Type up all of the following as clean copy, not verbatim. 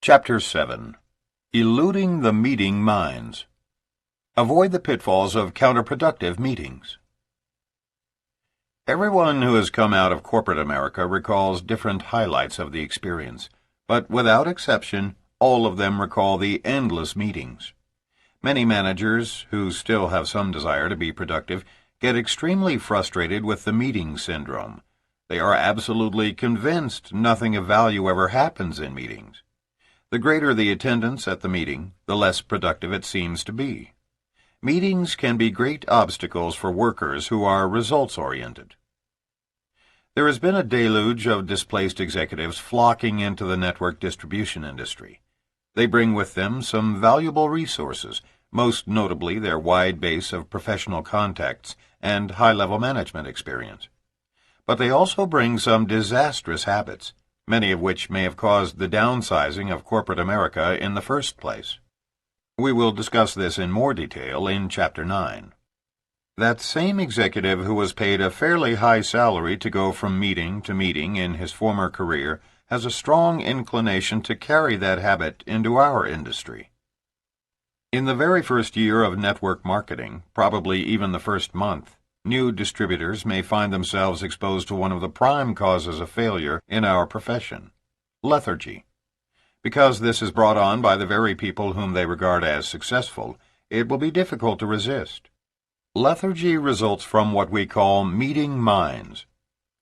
Chapter 7. Eluding the Meeting Minds. Avoid the pitfalls of counterproductive meetings. Everyone who has come out of corporate America recalls different highlights of the experience, but without exception, all of them recall the endless meetings. Many managers, who still have some desire to be productive, get extremely frustrated with the meeting syndrome. They are absolutely convinced nothing of value ever happens in meetings. The greater the attendance at the meeting, the less productive it seems to be. Meetings can be great obstacles for workers who are results-oriented. There has been a deluge of displaced executives flocking into the network distribution industry. They bring with them some valuable resources, most notably their wide base of professional contacts and high-level management experience. But they also bring some disastrous habits, many of which may have caused the downsizing of corporate America in the first place. We will discuss this in more detail in Chapter 9. That same executive who was paid a fairly high salary to go from meeting to meeting in his former career has a strong inclination to carry that habit into our industry. In the very first year of network marketing, probably even the first month, new distributors may find themselves exposed to one of the prime causes of failure in our profession: lethargy. Because this is brought on by the very people whom they regard as successful, it will be difficult to resist. Lethargy results from what we call meeting minds.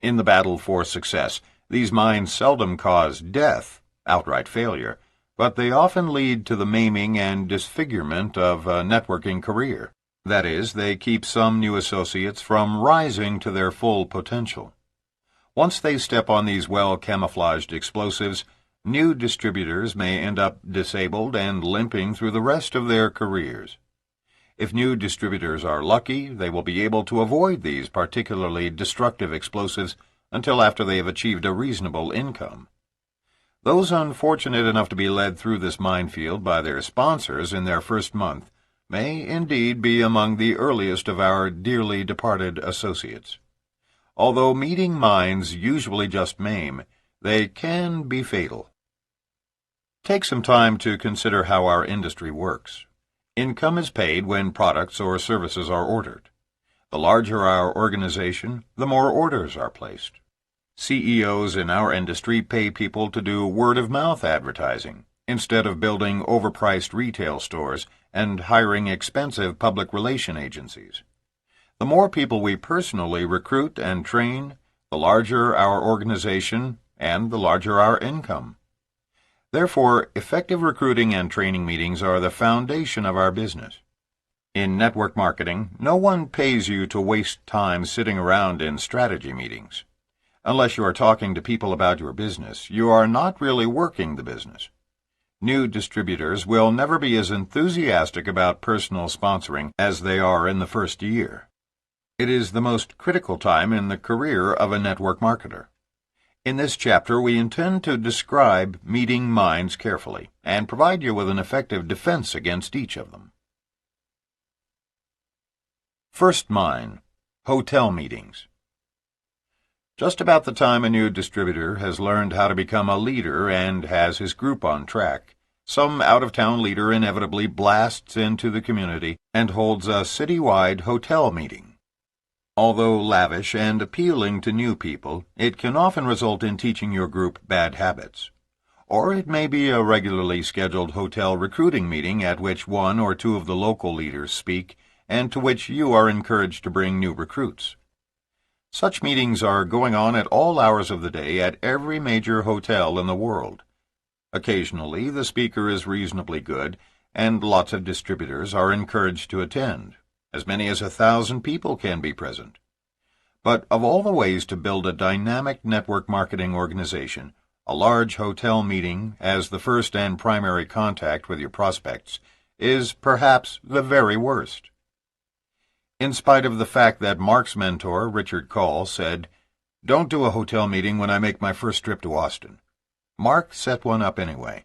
In the battle for success, these minds seldom cause death, outright failure, but they often lead to the maiming and disfigurement of a networking career. That is, they keep some new associates from rising to their full potential. Once they step on these well-camouflaged explosives, new distributors may end up disabled and limping through the rest of their careers. If new distributors are lucky, they will be able to avoid these particularly destructive explosives until after they have achieved a reasonable income. Those unfortunate enough to be led through this minefield by their sponsors in their first month may indeed be among the earliest of our dearly departed associates. Although meeting minds usually just maim, they can be fatal. Take some time to consider how our industry works. Income is paid when products or services are ordered. The larger our organization, the more orders are placed. CEOs in our industry pay people to do word-of-mouth advertising, instead of building overpriced retail stores and hiring expensive public relation agencies. The more people we personally recruit and train, the larger our organization and the larger our income. Therefore, effective recruiting and training meetings are the foundation of our business. In network marketing, no one pays you to waste time sitting around in strategy meetings. Unless you are talking to people about your business, you are not really working the business. New distributors will never be as enthusiastic about personal sponsoring as they are in the first year. It is the most critical time in the career of a network marketer. In this chapter, we intend to describe meeting minds carefully and provide you with an effective defense against each of them. First mine: hotel meetings. Just about the time a new distributor has learned how to become a leader and has his group on track, some out-of-town leader inevitably blasts into the community and holds a citywide hotel meeting. Although lavish and appealing to new people, it can often result in teaching your group bad habits. Or it may be a regularly scheduled hotel recruiting meeting at which one or two of the local leaders speak and to which you are encouraged to bring new recruits. Such meetings are going on at all hours of the day at every major hotel in the world. Occasionally, the speaker is reasonably good, and lots of distributors are encouraged to attend. As many as 1,000 people can be present. But of all the ways to build a dynamic network marketing organization, a large hotel meeting as the first and primary contact with your prospects is perhaps the very worst. In spite of the fact that Mark's mentor, Richard Call, said, "Don't do a hotel meeting when I make my first trip to Austin," Mark set one up anyway.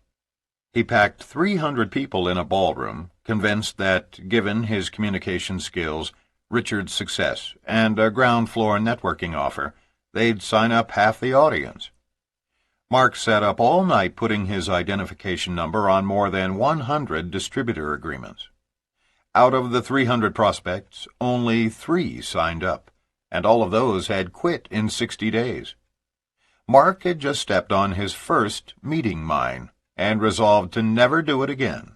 He packed 300 people in a ballroom, convinced that, given his communication skills, Richard's success, and a ground-floor networking offer, they'd sign up half the audience. Mark sat up all night putting his identification number on more than 100 distributor agreements. Out of the 300 prospects, only 3 signed up, and all of those had quit in 60 days. Mark had just stepped on his first meeting mine and resolved to never do it again.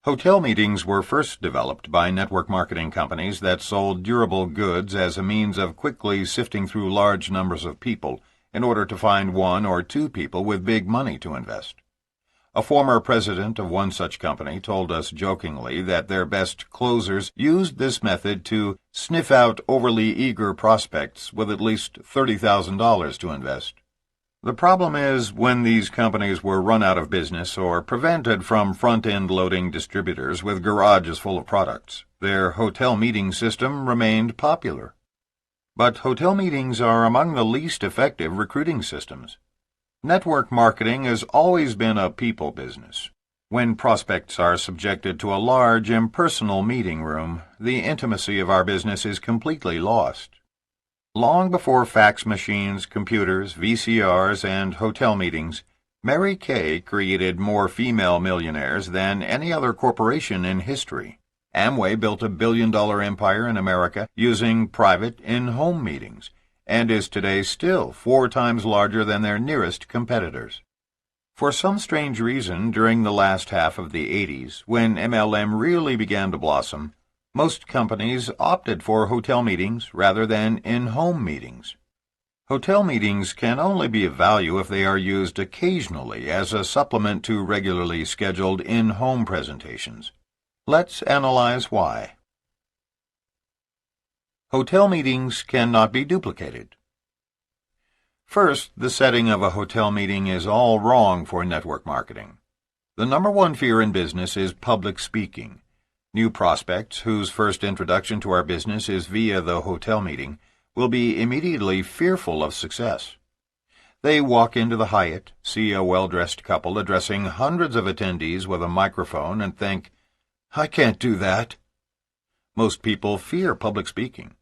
Hotel meetings were first developed by network marketing companies that sold durable goods as a means of quickly sifting through large numbers of people in order to find 1 or 2 people with big money to invest. A former president of one such company told us jokingly that their best closers used this method to sniff out overly eager prospects with at least $30,000 to invest. The problem is, when these companies were run out of business or prevented from front-end loading distributors with garages full of products, their hotel meeting system remained popular. But hotel meetings are among the least effective recruiting systems. Network marketing has always been a people business. When prospects are subjected to a large, impersonal meeting room, the intimacy of our business is completely lost. Long before fax machines, computers, VCRs, and hotel meetings, Mary Kay created more female millionaires than any other corporation in history. Amway built a billion-dollar empire in America using private, in-home meetings, and is today still 4 times larger than their nearest competitors. For some strange reason, during the last half of the 80s, when MLM really began to blossom, most companies opted for hotel meetings rather than in-home meetings. Hotel meetings can only be of value if they are used occasionally as a supplement to regularly scheduled in-home presentations. Let's analyze why. Hotel meetings cannot be duplicated. First, the setting of a hotel meeting is all wrong for network marketing. The number one fear in business is public speaking. New prospects, whose first introduction to our business is via the hotel meeting, will be immediately fearful of success. They walk into the Hyatt, see a well-dressed couple addressing hundreds of attendees with a microphone, and think, "I can't do that." Most people fear public speaking.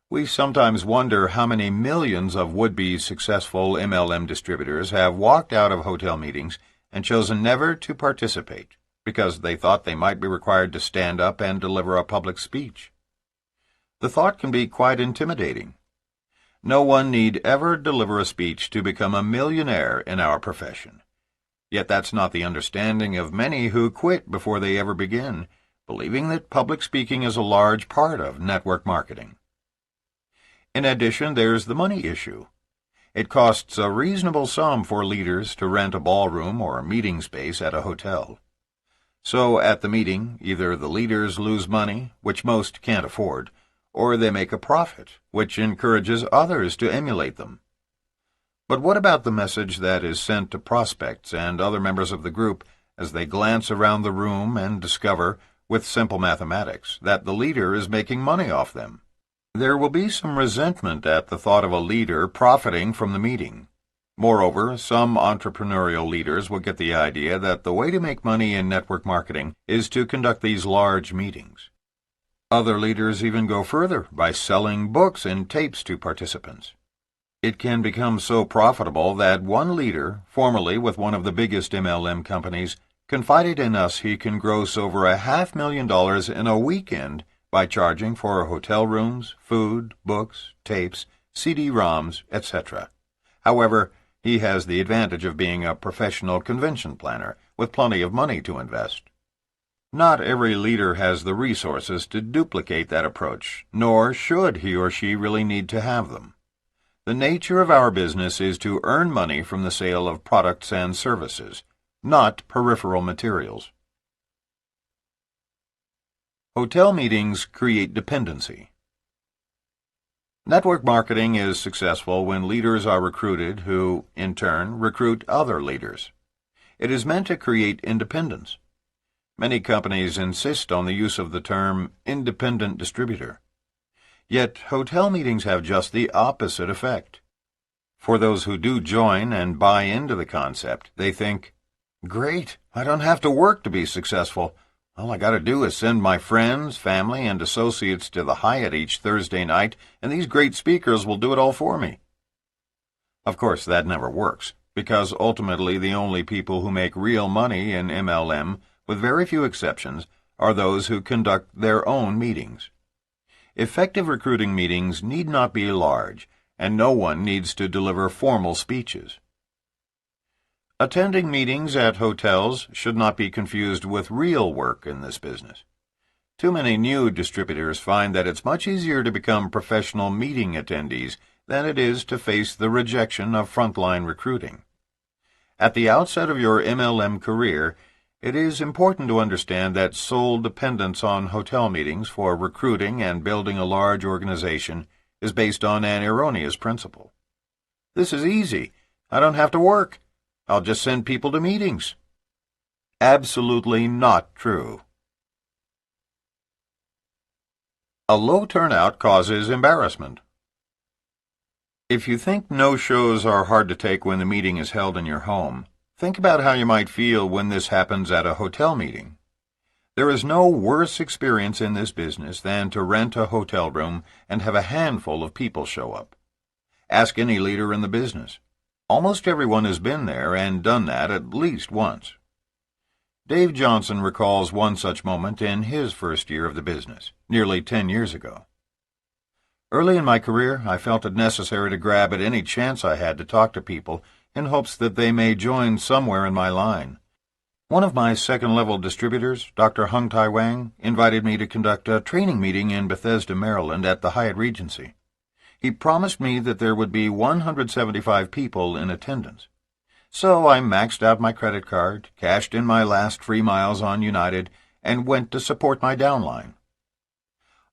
We sometimes wonder how many millions of would-be successful MLM distributors have walked out of hotel meetings and chosen never to participate because they thought they might be required to stand up and deliver a public speech. The thought can be quite intimidating. No one need ever deliver a speech to become a millionaire in our profession. Yet that's not the understanding of many who quit before they ever begin, believing that public speaking is a large part of network marketing. In addition, there's the money issue. It costs a reasonable sum for leaders to rent a ballroom or meeting space at a hotel. So at the meeting, either the leaders lose money, which most can't afford, or they make a profit, which encourages others to emulate them. But what about the message that is sent to prospects and other members of the group as they glance around the room and discover, with simple mathematics, that the leader is making money off them? There will be some resentment at the thought of a leader profiting from the meeting. Moreover, some entrepreneurial leaders will get the idea that the way to make money in network marketing is to conduct these large meetings. Other leaders even go further by selling books and tapes to participants. It can become so profitable that one leader, formerly with one of the biggest MLM companies, confided in us he can gross over $500,000 in a weekend by charging for hotel rooms, food, books, tapes, CD-ROMs, etc. However, he has the advantage of being a professional convention planner with plenty of money to invest. Not every leader has the resources to duplicate that approach, nor should he or she really need to have them. The nature of our business is to earn money from the sale of products and services, not peripheral materials. Hotel meetings create dependency. Network marketing is successful when leaders are recruited who, in turn, recruit other leaders. It is meant to create independence. Many companies insist on the use of the term independent distributor. Yet hotel meetings have just the opposite effect. For those who do join and buy into the concept, they think, "Great, I don't have to work to be successful. All I got to do is send my friends, family, and associates to the Hyatt each Thursday night, and these great speakers will do it all for me." Of course, that never works, because ultimately the only people who make real money in MLM, with very few exceptions, are those who conduct their own meetings. Effective recruiting meetings need not be large, and no one needs to deliver formal speeches. Attending meetings at hotels should not be confused with real work in this business. Too many new distributors find that it's much easier to become professional meeting attendees than it is to face the rejection of frontline recruiting. At the outset of your MLM career, it is important to understand that sole dependence on hotel meetings for recruiting and building a large organization is based on an erroneous principle. This is easy. I don't have to work. I'll just send people to meetings. Absolutely not true. A low turnout causes embarrassment. If you think no-shows are hard to take when the meeting is held in your home, think about how you might feel when this happens at a hotel meeting. There is no worse experience in this business than to rent a hotel room and have a handful of people show up. Ask any leader in the business. Almost everyone has been there and done that at least once. Dave Johnson recalls one such moment in his first year of the business, nearly 10 years ago. Early in my career, I felt it necessary to grab at any chance I had to talk to people in hopes that they may join somewhere in my line. One of my second-level distributors, Dr. Hung Tai Wang, invited me to conduct a training meeting in Bethesda, Maryland at the Hyatt Regency. He promised me that there would be 175 people in attendance. So I maxed out my credit card, cashed in my last free miles on United, and went to support my downline.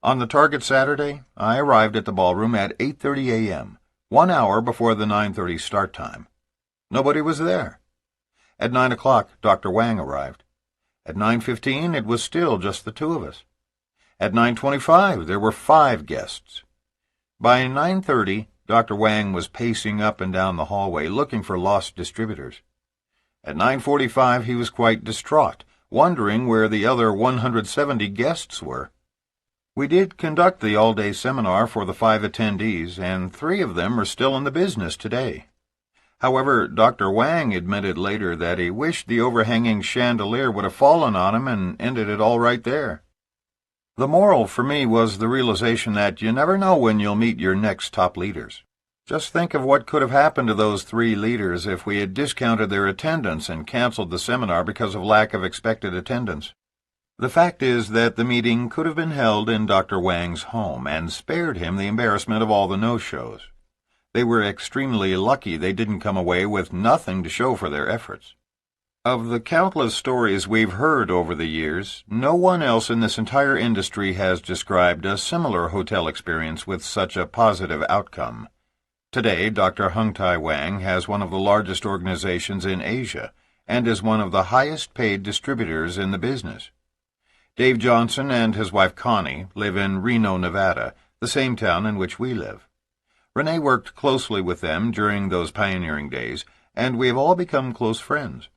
On the target Saturday, I arrived at the ballroom at 8:30 a.m., 1 hour before the 9:30 start time. Nobody was there. At 9 o'clock, Dr. Wang arrived. At 9:15, it was still just the two of us. At 9:25, there were 5 guests. By 9:30, Dr. Wang was pacing up and down the hallway looking for lost distributors. At 9:45, he was quite distraught, wondering where the other 170 guests were. We did conduct the all-day seminar for the 5 attendees, and 3 of them are still in the business today. However, Dr. Wang admitted later that he wished the overhanging chandelier would have fallen on him and ended it all right there. The moral for me was the realization that you never know when you'll meet your next top leaders. Just think of what could have happened to those 3 leaders if we had discounted their attendance and canceled the seminar because of lack of expected attendance. The fact is that the meeting could have been held in Dr. Wang's home and spared him the embarrassment of all the no-shows. They were extremely lucky they didn't come away with nothing to show for their efforts. Of the countless stories we've heard over the years, no one else in this entire industry has described a similar hotel experience with such a positive outcome. Today, Dr. Hung Tai Wang has one of the largest organizations in Asia and is one of the highest-paid distributors in the business. Dave Johnson and his wife Connie live in Reno, Nevada, the same town in which we live. Renee worked closely with them during those pioneering days, and we have all become close friends.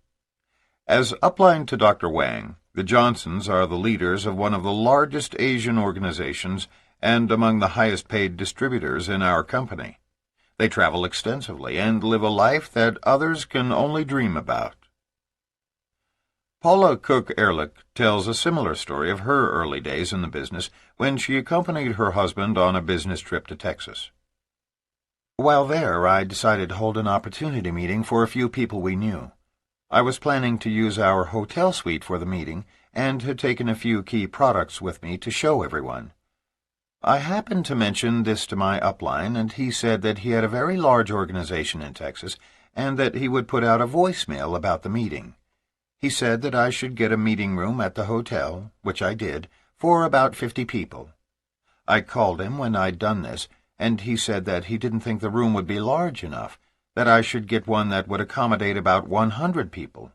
As upline to Dr. Wang, the Johnsons are the leaders of one of the largest Asian organizations and among the highest-paid distributors in our company. They travel extensively and live a life that others can only dream about. Paula Cook-Ehrlich tells a similar story of her early days in the business when she accompanied her husband on a business trip to Texas. While there, I decided to hold an opportunity meeting for a few people we knew. I was planning to use our hotel suite for the meeting and had taken a few key products with me to show everyone. I happened to mention this to my upline, and he said that he had a very large organization in Texas and that he would put out a voicemail about the meeting. He said that I should get a meeting room at the hotel, which I did, for about 50 people. I called him when I'd done this, and he said that he didn't think the room would be large enough, that I should get one that would accommodate about 100 people.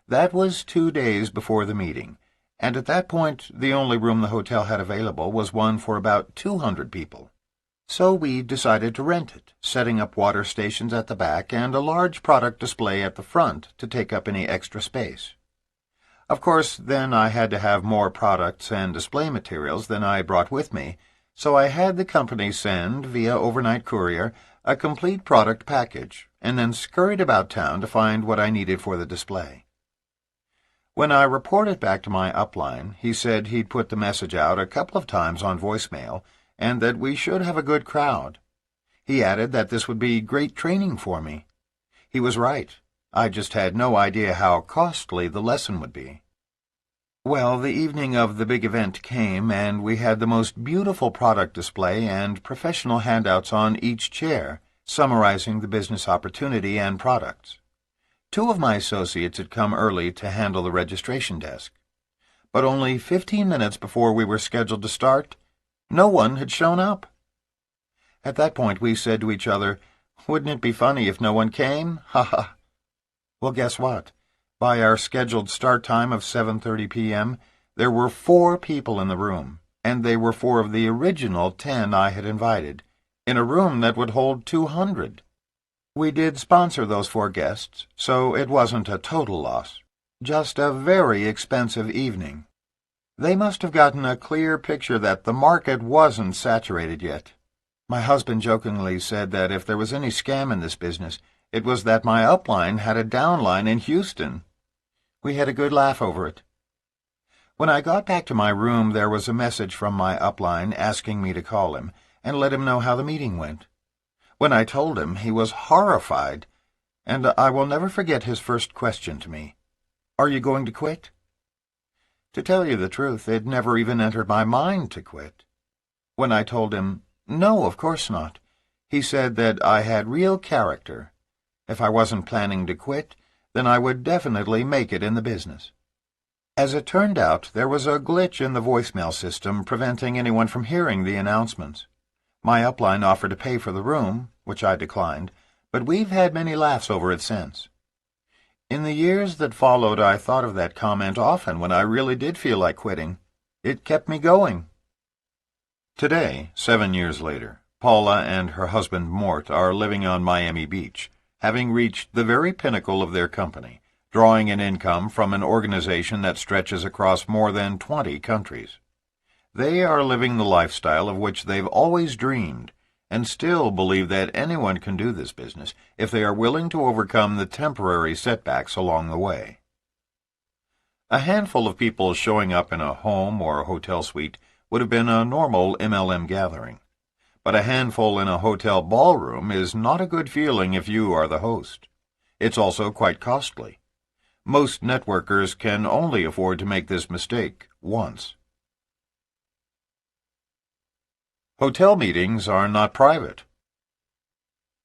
That was 2 days before the meeting, and at that point the only room the hotel had available was one for about 200 people. So we decided to rent it, setting up water stations at the back and a large product display at the front to take up any extra space. Of course, then I had to have more products and display materials than I brought with me, so I had the company send, via overnight courier, a complete product package, and then scurried about town to find what I needed for the display. When I reported back to my upline, he said he'd put the message out a couple of times on voicemail and that we should have a good crowd. He added that this would be great training for me. He was right. I just had no idea how costly the lesson would be. Well, the evening of the big event came, and we had the most beautiful product display and professional handouts on each chair, summarizing the business opportunity and products. 2 of my associates had come early to handle the registration desk. But only 15 minutes before we were scheduled to start, no one had shown up. At that point, we said to each other, "Wouldn't it be funny if no one came? Ha ha." Well, guess what? By our scheduled start time of 7:30 p.m., there were 4 people in the room, and they were 4 of the original 10 I had invited, in a room that would hold 200. We did sponsor those 4 guests, so it wasn't a total loss. Just a very expensive evening. They must have gotten a clear picture that the market wasn't saturated yet. My husband jokingly said that if there was any scam in this business, it was that my upline had a downline in Houston. We had a good laugh over it. When I got back to my room, there was a message from my upline asking me to call him and let him know how the meeting went. When I told him, he was horrified, and I will never forget his first question to me. "Are you going to quit?" To tell you the truth, it never even entered my mind to quit. When I told him, "No, of course not," he said that I had real character. If I wasn't planning to quit, then I would definitely make it in the business. As it turned out, there was a glitch in the voicemail system preventing anyone from hearing the announcements. My upline offered to pay for the room, which I declined, but we've had many laughs over it since. In the years that followed, I thought of that comment often when I really did feel like quitting. It kept me going. Today, 7 years later, Paula and her husband Mort are living on Miami Beach, having reached the very pinnacle of their company, drawing an income from an organization that stretches across more than 20 countries. They are living the lifestyle of which they've always dreamed, and still believe that anyone can do this business if they are willing to overcome the temporary setbacks along the way. A handful of people showing up in a home or a hotel suite would have been a normal MLM gathering, but a handful in a hotel ballroom is not a good feeling if you are the host. It's also quite costly. Most networkers can only afford to make this mistake once. Hotel meetings are not private.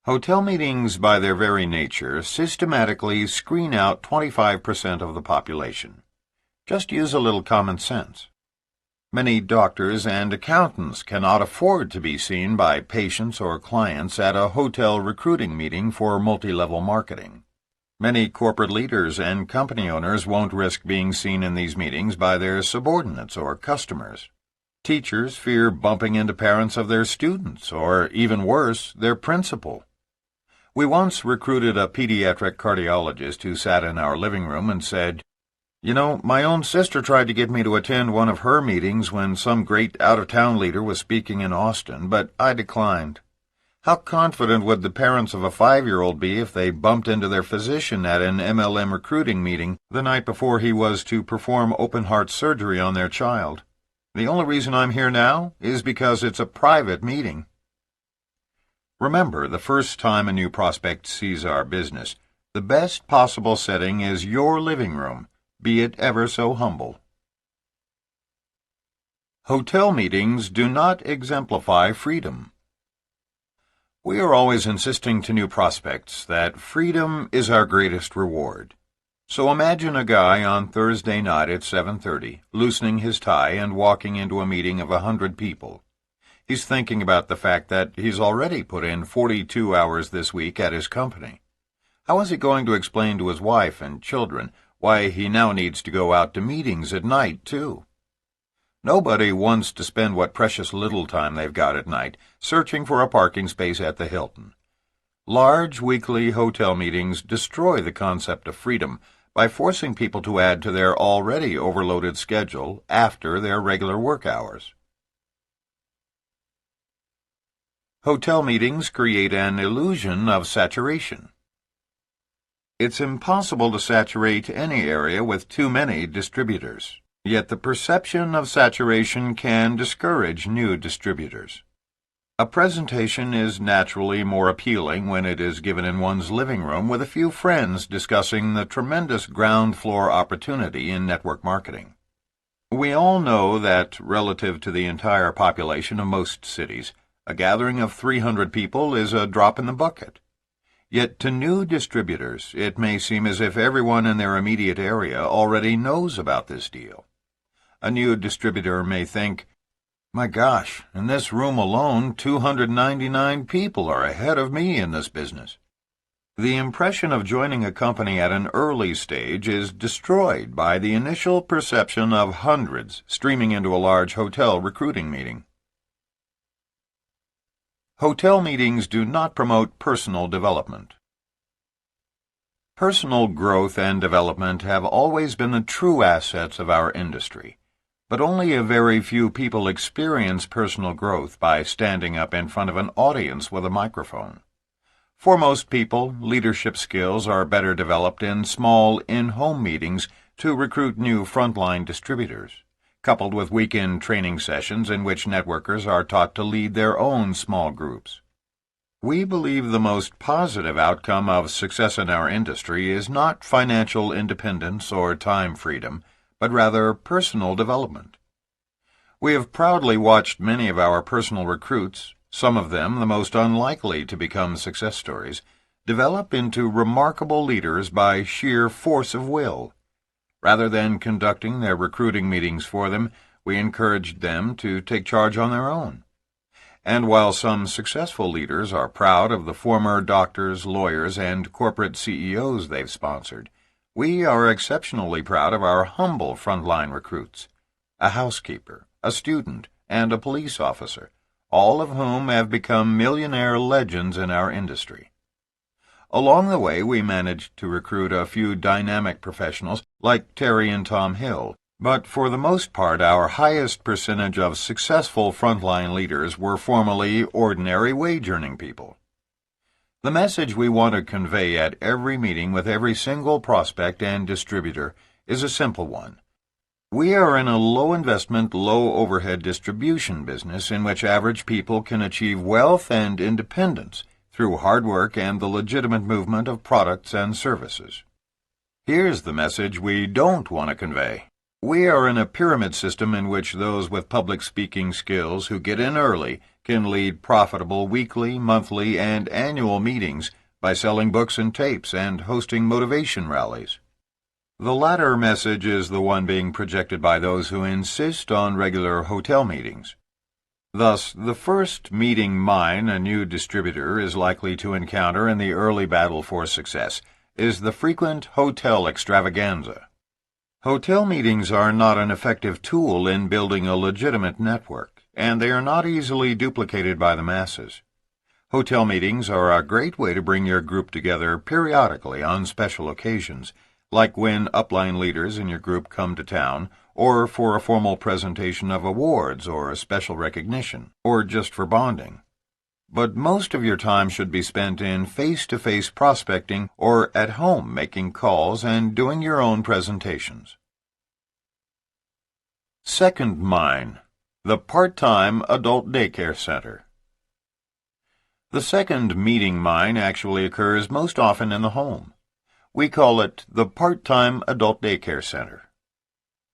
Hotel meetings, by their very nature, systematically screen out 25% of the population. Just use a little common sense. Many doctors and accountants cannot afford to be seen by patients or clients at a hotel recruiting meeting for multi-level marketing. Many corporate leaders and company owners won't risk being seen in these meetings by their subordinates or customers. Teachers fear bumping into parents of their students, or, even worse, their principal. We once recruited a pediatric cardiologist who sat in our living room and said, "You know, my own sister tried to get me to attend one of her meetings when some great out-of-town leader was speaking in Austin, but I declined. How confident would the parents of a 5-year-old be if they bumped into their physician at an MLM recruiting meeting the night before he was to perform open-heart surgery on their child? The only reason I'm here now is because it's a private meeting." Remember, the first time a new prospect sees our business, the best possible setting is your living room, be it ever so humble. Hotel meetings do not exemplify freedom. We are always insisting to new prospects that freedom is our greatest reward. So imagine a guy on Thursday night at 7:30, loosening his tie and walking into a meeting of 100 people. He's thinking about the fact that he's already put in 42 hours this week at his company. How is he going to explain to his wife and children why he now needs to go out to meetings at night, too? Nobody wants to spend what precious little time they've got at night searching for a parking space at the Hilton. Large weekly hotel meetings destroy the concept of freedom by forcing people to add to their already overloaded schedule after their regular work hours. Hotel meetings create an illusion of saturation. It's impossible to saturate any area with too many distributors, yet the perception of saturation can discourage new distributors. A presentation is naturally more appealing when it is given in one's living room with a few friends discussing the tremendous ground floor opportunity in network marketing. We all know that, relative to the entire population of most cities, a gathering of 300 people is a drop in the bucket. Yet to new distributors, it may seem as if everyone in their immediate area already knows about this deal. A new distributor may think, "My gosh, in this room alone, 299 people are ahead of me in this business." The impression of joining a company at an early stage is destroyed by the initial perception of hundreds streaming into a large hotel recruiting meeting. Hotel meetings do not promote personal development. Personal growth and development have always been the true assets of our industry, but only a very few people experience personal growth by standing up in front of an audience with a microphone. For most people, leadership skills are better developed in small, in-home meetings to recruit new frontline distributors, coupled with weekend training sessions in which networkers are taught to lead their own small groups. We believe the most positive outcome of success in our industry is not financial independence or time freedom, but rather personal development. We have proudly watched many of our personal recruits, some of them the most unlikely to become success stories, develop into remarkable leaders by sheer force of will. Rather than conducting their recruiting meetings for them, we encouraged them to take charge on their own. And while some successful leaders are proud of the former doctors, lawyers, and corporate CEOs they've sponsored, we are exceptionally proud of our humble frontline recruits, a housekeeper, a student, and a police officer, all of whom have become millionaire legends in our industry. Along the way, we managed to recruit a few dynamic professionals like Terry and Tom Hill, but for the most part our highest percentage of successful frontline leaders were formerly ordinary wage-earning people. The message we want to convey at every meeting with every single prospect and distributor is a simple one. We are in a low-investment, low-overhead distribution business in which average people can achieve wealth and independence through hard work and the legitimate movement of products and services. Here's the message we don't want to convey. We are in a pyramid system in which those with public speaking skills who get in early can lead profitable weekly, monthly, and annual meetings by selling books and tapes and hosting motivation rallies. The latter message is the one being projected by those who insist on regular hotel meetings. Thus, the first meeting mine a new distributor is likely to encounter in the early battle for success is the frequent hotel extravaganza. Hotel meetings are not an effective tool in building a legitimate network, and they are not easily duplicated by the masses. Hotel meetings are a great way to bring your group together periodically on special occasions, like when upline leaders in your group come to town, or for a formal presentation of awards or a special recognition, or just for bonding. But most of your time should be spent in face-to-face prospecting or at home making calls and doing your own presentations. Second mine, the part-time adult daycare center. The second meeting mine actually occurs most often in the home. We call it the part-time adult daycare center.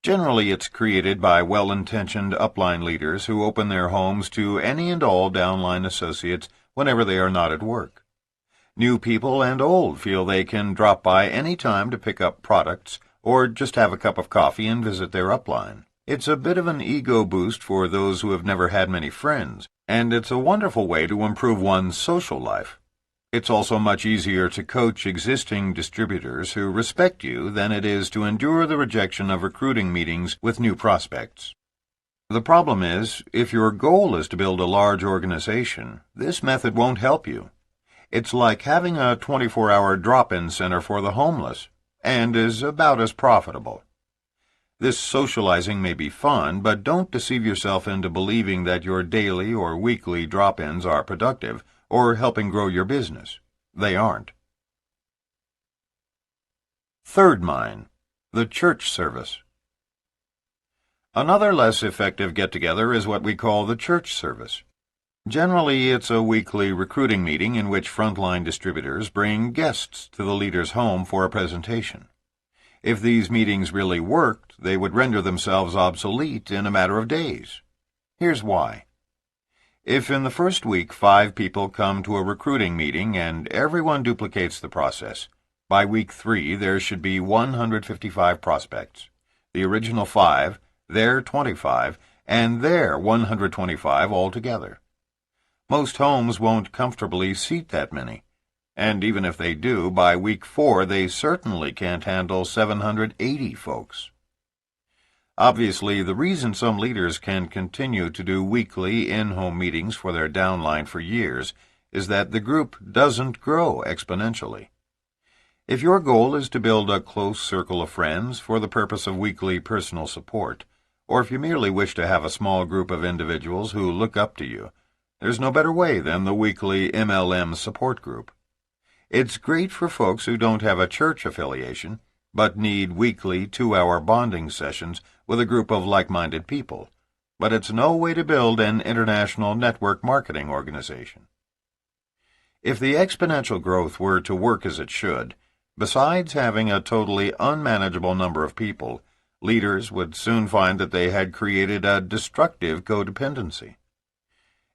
Generally, it's created by well-intentioned upline leaders who open their homes to any and all downline associates whenever they are not at work. New people and old feel they can drop by any time to pick up products or just have a cup of coffee and visit their upline. It's a bit of an ego boost for those who have never had many friends, and it's a wonderful way to improve one's social life. It's also much easier to coach existing distributors who respect you than it is to endure the rejection of recruiting meetings with new prospects. The problem is, if your goal is to build a large organization, this method won't help you. It's like having a 24-hour drop-in center for the homeless, and is about as profitable. This socializing may be fun, but don't deceive yourself into believing that your daily or weekly drop-ins are productive or helping grow your business. They aren't. Third mine, the church service. Another less effective get-together is what we call the church service. Generally, it's a weekly recruiting meeting in which frontline distributors bring guests to the leader's home for a presentation. If these meetings really worked, they would render themselves obsolete in a matter of days. Here's why. If in the first week 5 people come to a recruiting meeting and everyone duplicates the process, by week 3 there should be 155 prospects. The original 5, their 25, and their 125 altogether. Most homes won't comfortably seat that many, and even if they do, by week 4 they certainly can't handle 780 folks. Obviously, the reason some leaders can continue to do weekly in-home meetings for their downline for years is that the group doesn't grow exponentially. If your goal is to build a close circle of friends for the purpose of weekly personal support, or if you merely wish to have a small group of individuals who look up to you, there's no better way than the weekly MLM support group. It's great for folks who don't have a church affiliation, but need weekly 2-hour bonding sessions with a group of like-minded people, but it's no way to build an international network marketing organization. If the exponential growth were to work as it should, besides having a totally unmanageable number of people, leaders would soon find that they had created a destructive codependency.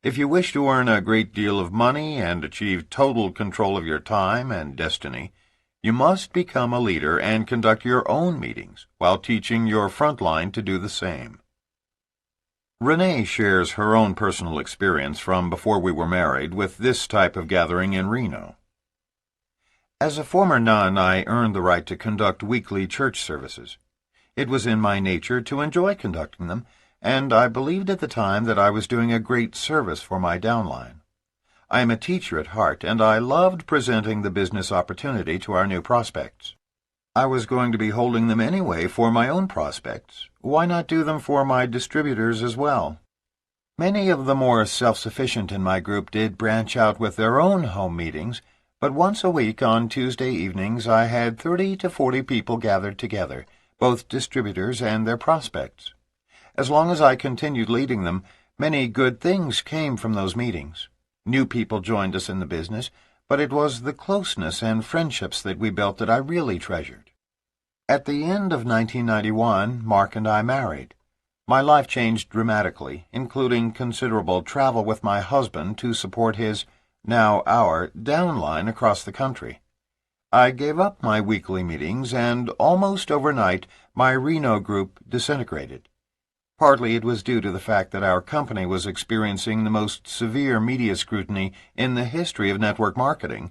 If you wish to earn a great deal of money and achieve total control of your time and destiny, you must become a leader and conduct your own meetings while teaching your front line to do the same. Renee shares her own personal experience from before we were married with this type of gathering in Reno. As a former nun, I earned the right to conduct weekly church services. It was in my nature to enjoy conducting them, and I believed at the time that I was doing a great service for my downline. I am a teacher at heart, and I loved presenting the business opportunity to our new prospects. I was going to be holding them anyway for my own prospects. Why not do them for my distributors as well? Many of the more self-sufficient in my group did branch out with their own home meetings, but once a week on Tuesday evenings I had 30 to 40 people gathered together, both distributors and their prospects. As long as I continued leading them, many good things came from those meetings. New people joined us in the business, but it was the closeness and friendships that we built that I really treasured. At the end of 1991, Mark and I married. My life changed dramatically, including considerable travel with my husband to support his, now our, downline across the country. I gave up my weekly meetings, and almost overnight my Reno group disintegrated. Partly it was due to the fact that our company was experiencing the most severe media scrutiny in the history of network marketing,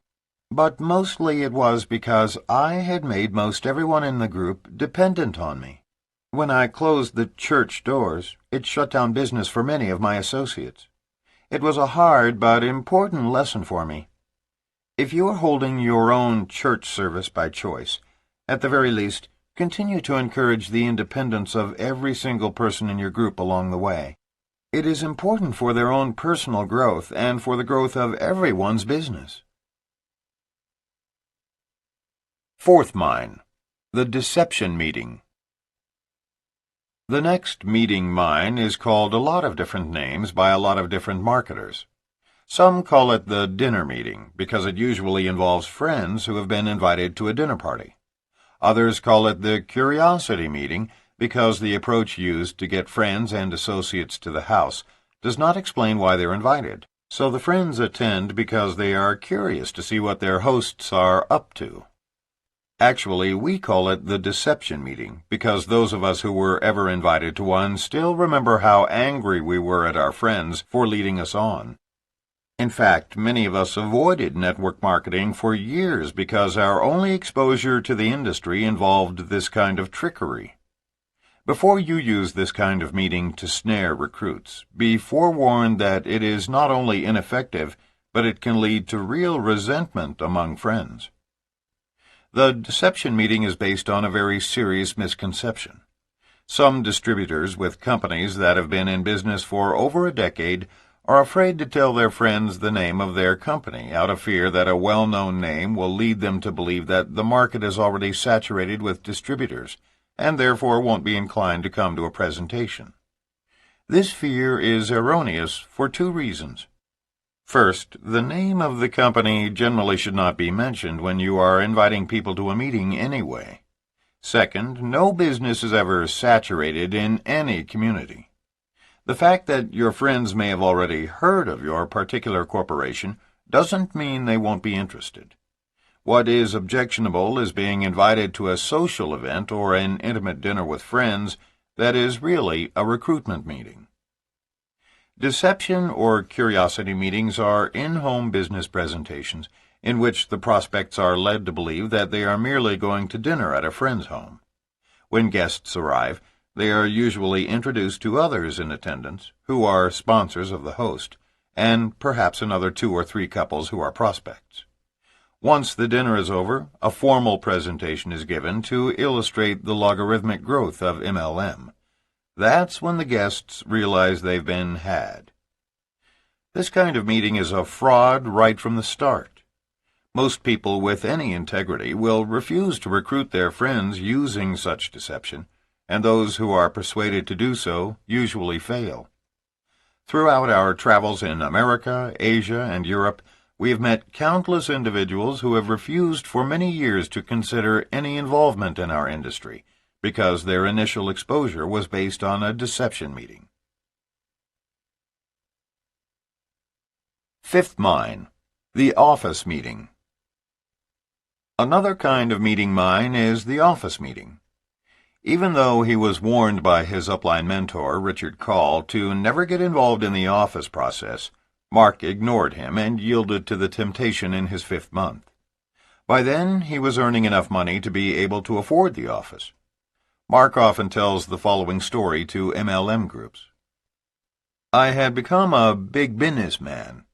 but mostly it was because I had made most everyone in the group dependent on me. When I closed the church doors, it shut down business for many of my associates. It was a hard but important lesson for me. If you are holding your own church service by choice, at the very least, continue to encourage the independence of every single person in your group along the way. It is important for their own personal growth and for the growth of everyone's business. Fourth mine, the deception meeting. The next meeting mine is called a lot of different names by a lot of different marketers. Some call it the dinner meeting because it usually involves friends who have been invited to a dinner party. Others call it the curiosity meeting because the approach used to get friends and associates to the house does not explain why they're invited, so the friends attend because they are curious to see what their hosts are up to. Actually, we call it the deception meeting because those of us who were ever invited to one still remember how angry we were at our friends for leading us on. In fact, many of us avoided network marketing for years because our only exposure to the industry involved this kind of trickery. Before you use this kind of meeting to snare recruits, be forewarned that it is not only ineffective, but it can lead to real resentment among friends. The deception meeting is based on a very serious misconception. Some distributors with companies that have been in business for over a decade are afraid to tell their friends the name of their company out of fear that a well-known name will lead them to believe that the market is already saturated with distributors and therefore won't be inclined to come to a presentation. This fear is erroneous for two reasons. First, the name of the company generally should not be mentioned when you are inviting people to a meeting anyway. Second, no business is ever saturated in any community. The fact that your friends may have already heard of your particular corporation doesn't mean they won't be interested. What is objectionable is being invited to a social event or an intimate dinner with friends that is really a recruitment meeting. Deception or curiosity meetings are in-home business presentations in which the prospects are led to believe that they are merely going to dinner at a friend's home. When guests arrive, they are usually introduced to others in attendance, who are sponsors of the host, and perhaps another 2 or 3 couples who are prospects. Once the dinner is over, a formal presentation is given to illustrate the logarithmic growth of MLM. That's when the guests realize they've been had. This kind of meeting is a fraud right from the start. Most people with any integrity will refuse to recruit their friends using such deception, and those who are persuaded to do so usually fail. Throughout our travels in America, Asia, and Europe, we have met countless individuals who have refused for many years to consider any involvement in our industry because their initial exposure was based on a deception meeting. Fifth mine, the office meeting. Another kind of meeting mine is the office meeting. Even though he was warned by his upline mentor, Richard Call, to never get involved in the office process, Mark ignored him and yielded to the temptation in his 5th month. By then, he was earning enough money to be able to afford the office. Mark often tells the following story to MLM groups. I had become a big business man.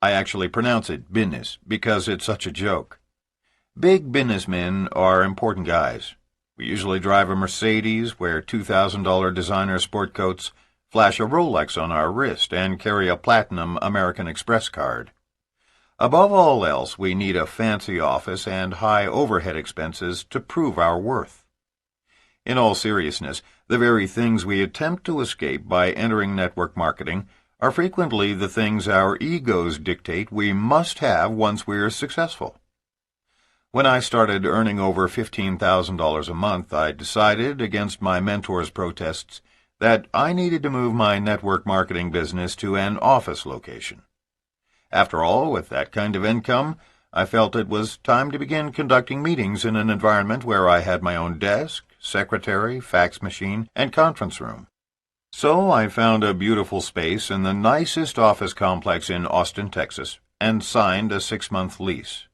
I actually pronounce it business because it's such a joke. Big businessmen are important guys. We usually drive a Mercedes, wear $2,000 designer sport coats, flash a Rolex on our wrist, and carry a platinum American Express card. Above all else, we need a fancy office and high overhead expenses to prove our worth. In all seriousness, the very things we attempt to escape by entering network marketing are frequently the things our egos dictate we must have once we're successful. When I started earning over $15,000 a month, I decided, against my mentor's protests, that I needed to move my network marketing business to an office location. After all, with that kind of income, I felt it was time to begin conducting meetings in an environment where I had my own desk, secretary, fax machine, and conference room. So I found a beautiful space in the nicest office complex in Austin, Texas, and signed a 6-month lease.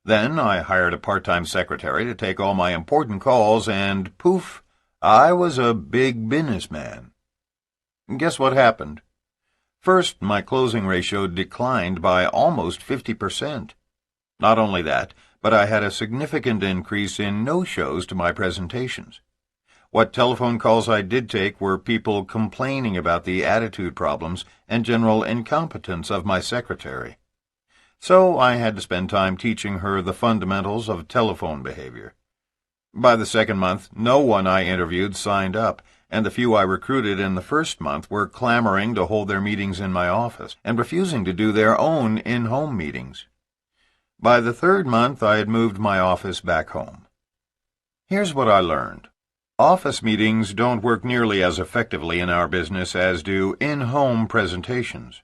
Then I hired a part-time secretary to take all my important calls, and poof, I was a big businessman. Guess what happened? First, my closing ratio declined by almost 50%. Not only that, but I had a significant increase in no-shows to my presentations. What telephone calls I did take were people complaining about the attitude problems and general incompetence of my secretary. So I had to spend time teaching her the fundamentals of telephone behavior. By the 2nd month, no one I interviewed signed up, and the few I recruited in the 1st month were clamoring to hold their meetings in my office and refusing to do their own in-home meetings. By the 3rd month, I had moved my office back home. Here's what I learned. Office meetings don't work nearly as effectively in our business as do in-home presentations.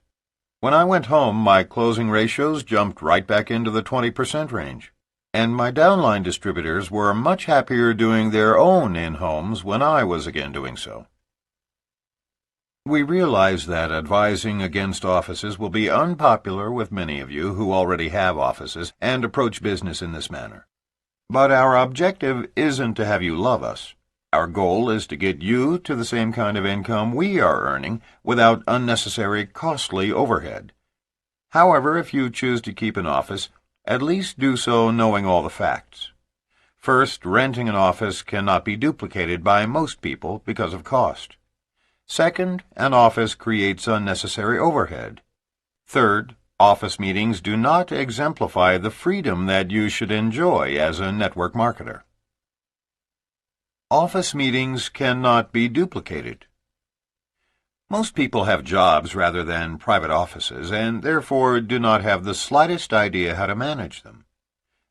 When I went home, my closing ratios jumped right back into the 20% range, and my downline distributors were much happier doing their own in-homes when I was again doing so. We realize that advising against offices will be unpopular with many of you who already have offices and approach business in this manner. But our objective isn't to have you love us. Our goal is to get you to the same kind of income we are earning without unnecessary costly overhead. However, if you choose to keep an office, at least do so knowing all the facts. First, renting an office cannot be duplicated by most people because of cost. Second, an office creates unnecessary overhead. Third, office meetings do not exemplify the freedom that you should enjoy as a network marketer. Office meetings cannot be duplicated. Most people have jobs rather than private offices and therefore do not have the slightest idea how to manage them.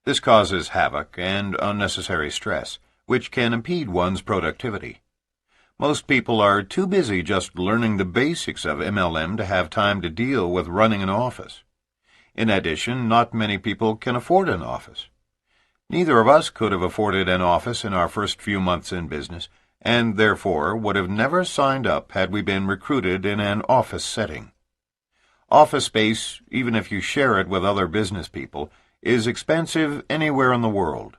This causes havoc and unnecessary stress, which can impede one's productivity. Most people are too busy just learning the basics of MLM to have time to deal with running an office. In addition, not many people can afford an office. Neither of us could have afforded an office in our first few months in business, and therefore would have never signed up had we been recruited in an office setting. Office space, even if you share it with other business people, is expensive anywhere in the world.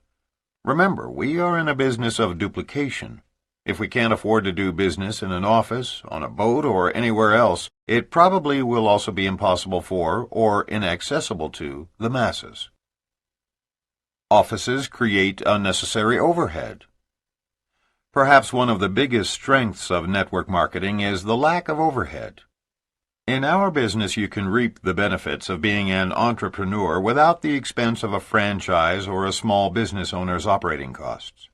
Remember, we are in a business of duplication. If we can't afford to do business in an office, on a boat, or anywhere else, it probably will also be impossible for, or inaccessible to, the masses. Offices create unnecessary overhead. Perhaps one of the biggest strengths of network marketing is the lack of overhead. In our business, you can reap the benefits of being an entrepreneur without the expense of a franchise or a small business owner's operating costs.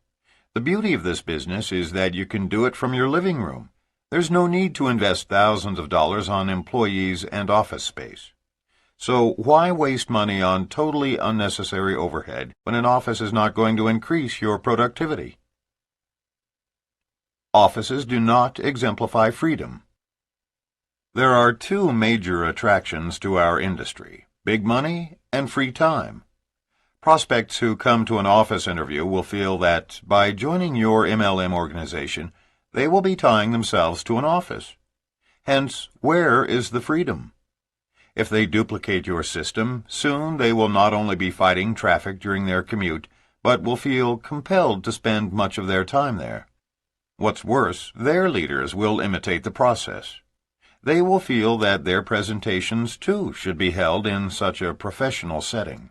The beauty of this business is that you can do it from your living room. There's no need to invest thousands of dollars on employees and office space. So why waste money on totally unnecessary overhead when an office is not going to increase your productivity? Offices do not exemplify freedom. There are two major attractions to our industry: big money and free time. Prospects who come to an office interview will feel that by joining your MLM organization, they will be tying themselves to an office. Hence, where is the freedom? If they duplicate your system, soon they will not only be fighting traffic during their commute, but will feel compelled to spend much of their time there. What's worse, their leaders will imitate the process. They will feel that their presentations, too, should be held in such a professional setting.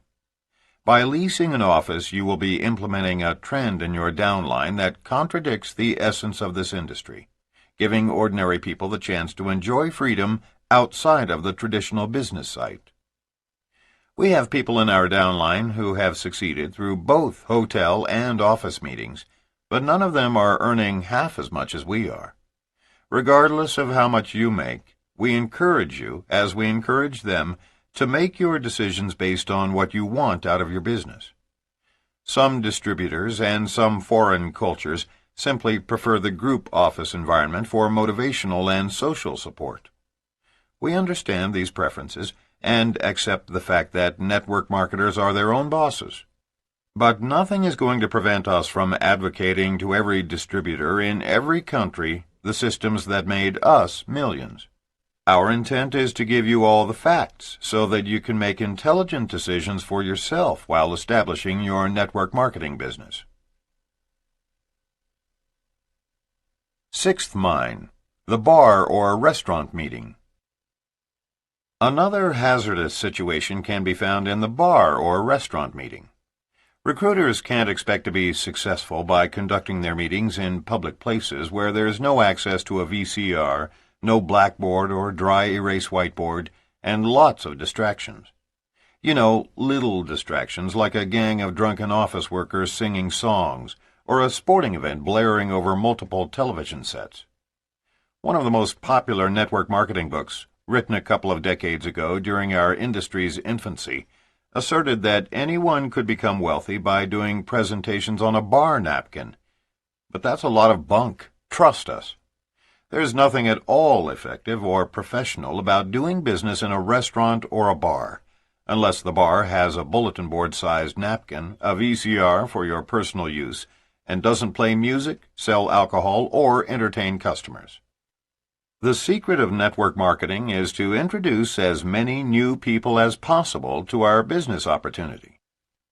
By leasing an office, you will be implementing a trend in your downline that contradicts the essence of this industry, giving ordinary people the chance to enjoy freedom outside of the traditional business site. We have people in our downline who have succeeded through both hotel and office meetings, but none of them are earning half as much as we are. Regardless of how much you make, we encourage you, as we encourage them, to make your decisions based on what you want out of your business. Some distributors and some foreign cultures simply prefer the group office environment for motivational and social support. We understand these preferences and accept the fact that network marketers are their own bosses. But nothing is going to prevent us from advocating to every distributor in every country the systems that made us millions. Our intent is to give you all the facts so that you can make intelligent decisions for yourself while establishing your network marketing business. Sixth mine, the bar or restaurant meeting. Another hazardous situation can be found in the bar or restaurant meeting. Recruiters can't expect to be successful by conducting their meetings in public places where there's no access to a VCR, no blackboard or dry erase whiteboard, and lots of distractions. You know, little distractions like a gang of drunken office workers singing songs, or a sporting event blaring over multiple television sets. One of the most popular network marketing books, written a couple of decades ago during our industry's infancy, asserted that anyone could become wealthy by doing presentations on a bar napkin. But that's a lot of bunk. Trust us. There's nothing at all effective or professional about doing business in a restaurant or a bar, unless the bar has a bulletin board-sized napkin, a VCR for your personal use, and doesn't play music, sell alcohol, or entertain customers. The secret of network marketing is to introduce as many new people as possible to our business opportunity.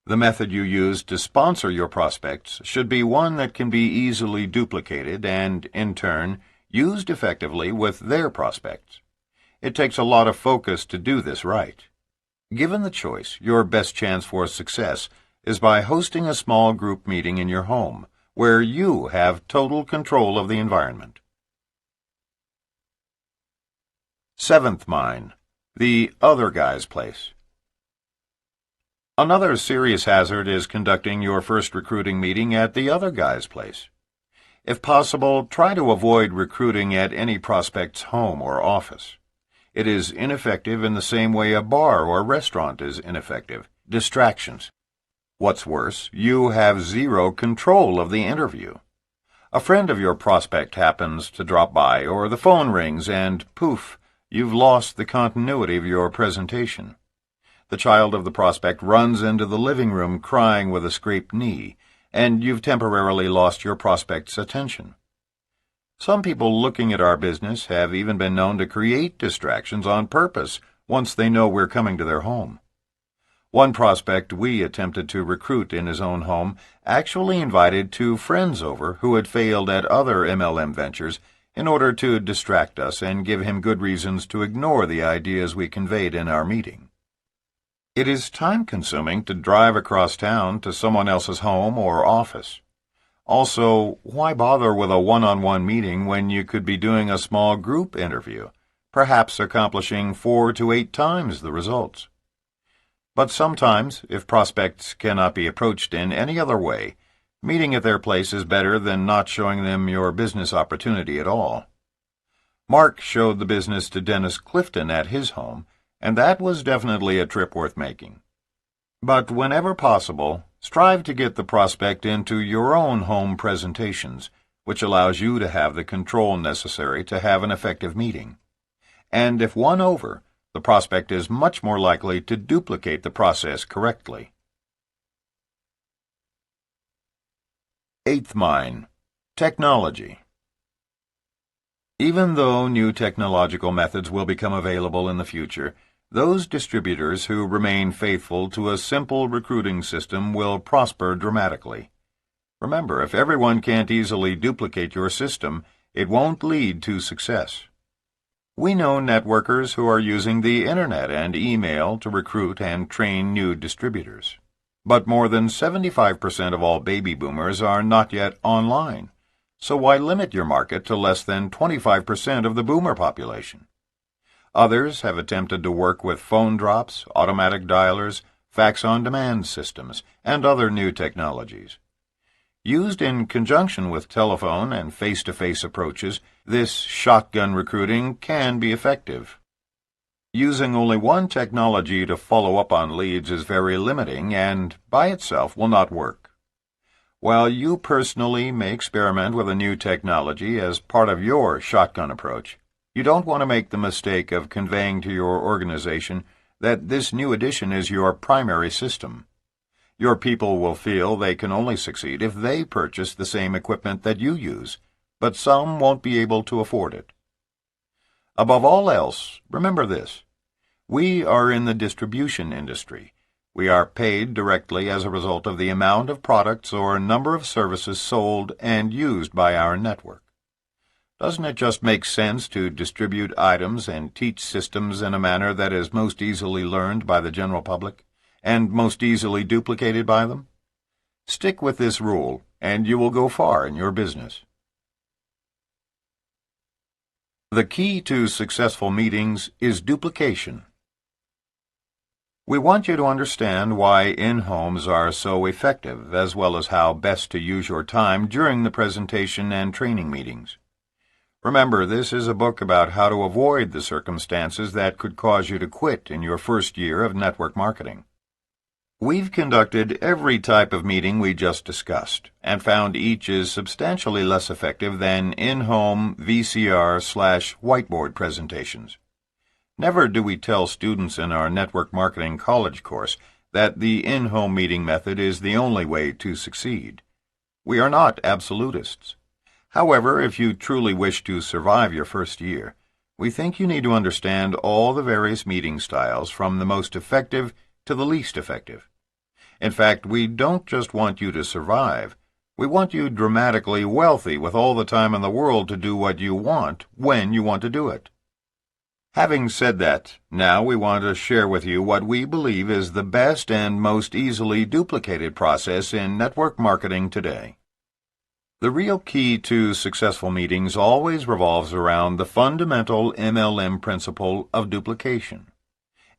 The method you use to sponsor your prospects should be one that can be easily duplicated and, in turn, used effectively with their prospects. It takes a lot of focus to do this right. Given the choice, your best chance for success is by hosting a small group meeting in your home, where you have total control of the environment. Seventh mine, the other guy's place. Another serious hazard is conducting your first recruiting meeting at the other guy's place. If possible, try to avoid recruiting at any prospect's home or office. It is ineffective in the same way a bar or restaurant is ineffective. Distractions. What's worse, you have zero control of the interview. A friend of your prospect happens to drop by, or the phone rings and, poof, you've lost the continuity of your presentation. The child of the prospect runs into the living room crying with a scraped knee, and you've temporarily lost your prospect's attention. Some people looking at our business have even been known to create distractions on purpose once they know we're coming to their home. One prospect we attempted to recruit in his own home actually invited 2 friends over who had failed at other MLM ventures in order to distract us and give him good reasons to ignore the ideas we conveyed in our meeting. It is time-consuming to drive across town to someone else's home or office. Also, why bother with a one-on-one meeting when you could be doing a small group interview, perhaps accomplishing 4 to 8 times the results? But sometimes, if prospects cannot be approached in any other way, meeting at their place is better than not showing them your business opportunity at all. Mark showed the business to Dennis Clifton at his home, and that was definitely a trip worth making. But whenever possible, strive to get the prospect into your own home presentations, which allows you to have the control necessary to have an effective meeting. And if won over, the prospect is much more likely to duplicate the process correctly. Eighth mine, technology. Even though new technological methods will become available in the future, those distributors who remain faithful to a simple recruiting system will prosper dramatically. Remember, if everyone can't easily duplicate your system, it won't lead to success. We know networkers who are using the Internet and email to recruit and train new distributors. But more than 75% of all baby boomers are not yet online, so why limit your market to less than 25% of the boomer population? Others have attempted to work with phone drops, automatic dialers, fax-on-demand systems, and other new technologies. Used in conjunction with telephone and face-to-face approaches, this shotgun recruiting can be effective. Using only one technology to follow up on leads is very limiting and, by itself, will not work. While you personally may experiment with a new technology as part of your shotgun approach, you don't want to make the mistake of conveying to your organization that this new addition is your primary system. Your people will feel they can only succeed if they purchase the same equipment that you use, but some won't be able to afford it. Above all else, remember this. We are in the distribution industry. We are paid directly as a result of the amount of products or number of services sold and used by our network. Doesn't it just make sense to distribute items and teach systems in a manner that is most easily learned by the general public, and most easily duplicated by them? Stick with this rule, and you will go far in your business. The key to successful meetings is duplication. We want you to understand why in-homes are so effective, as well as how best to use your time during the presentation and training meetings. Remember, this is a book about how to avoid the circumstances that could cause you to quit in your first year of network marketing. We've conducted every type of meeting we just discussed, and found each is substantially less effective than in-home VCR/whiteboard presentations. Never do we tell students in our network marketing college course that the in-home meeting method is the only way to succeed. We are not absolutists. However, if you truly wish to survive your first year, we think you need to understand all the various meeting styles from the most effective to the least effective. In fact, we don't just want you to survive. We want you dramatically wealthy with all the time in the world to do what you want when you want to do it. Having said that, now we want to share with you what we believe is the best and most easily duplicated process in network marketing today. The real key to successful meetings always revolves around the fundamental MLM principle of duplication.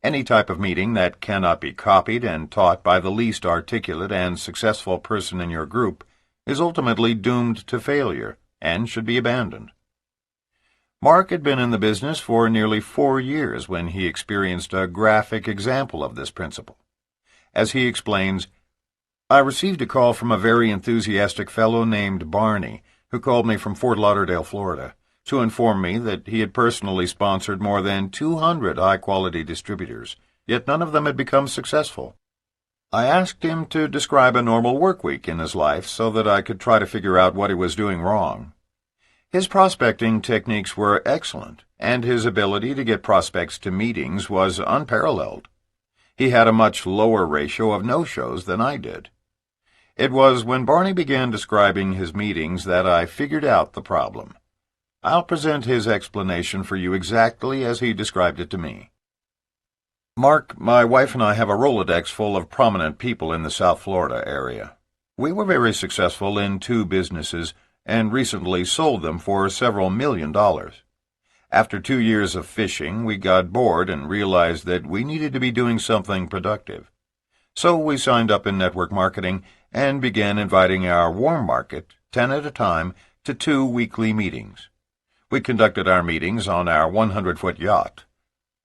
Any type of meeting that cannot be copied and taught by the least articulate and successful person in your group is ultimately doomed to failure and should be abandoned. Mark had been in the business for nearly 4 years when he experienced a graphic example of this principle. As he explains, "I received a call from a very enthusiastic fellow named Barney, who called me from Fort Lauderdale, Florida, to inform me that he had personally sponsored more than 200 high-quality distributors, yet none of them had become successful. I asked him to describe a normal work week in his life so that I could try to figure out what he was doing wrong. His prospecting techniques were excellent, and his ability to get prospects to meetings was unparalleled. He had a much lower ratio of no-shows than I did. It was when Barney began describing his meetings that I figured out the problem. I'll present his explanation for you exactly as he described it to me. Mark, my wife and I have a Rolodex full of prominent people in the South Florida area. We were very successful in 2 businesses and recently sold them for several $1,000,000. After 2 years of fishing, we got bored and realized that we needed to be doing something productive. So we signed up in network marketing and began inviting our warm market, 10 at a time, to 2 weekly meetings. We conducted our meetings on our 100-foot yacht.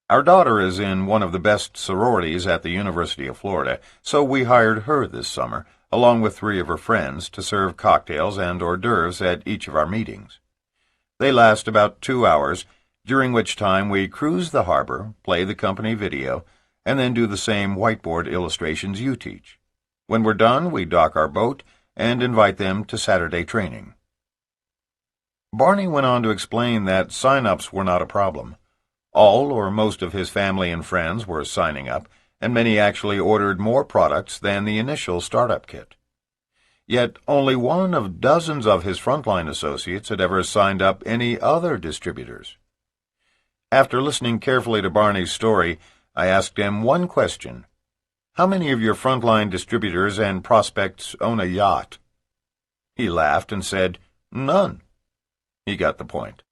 Our daughter is in one of the best sororities at the University of Florida, so we hired her this summer, along with 3 of her friends, to serve cocktails and hors d'oeuvres at each of our meetings. They last about 2 hours, during which time we cruise the harbor, play the company video, and then do the same whiteboard illustrations you teach. When we're done, we dock our boat and invite them to Saturday training." Barney went on to explain that sign-ups were not a problem. All or most of his family and friends were signing up, and many actually ordered more products than the initial startup kit. Yet only one of dozens of his frontline associates had ever signed up any other distributors. After listening carefully to Barney's story, I asked him one question: "How many of your frontline distributors and prospects own a yacht?" He laughed and said, "None." He got the point.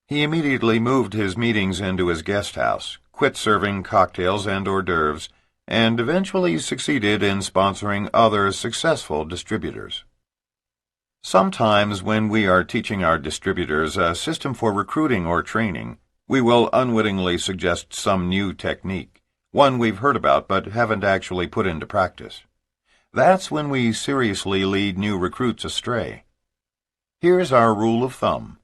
He immediately moved his meetings into his guest house, quit serving cocktails and hors d'oeuvres, and eventually succeeded in sponsoring other successful distributors. Sometimes when we are teaching our distributors a system for recruiting or training, we will unwittingly suggest some new technique, one we've heard about but haven't actually put into practice. That's when we seriously lead new recruits astray. Here's our rule of thumb.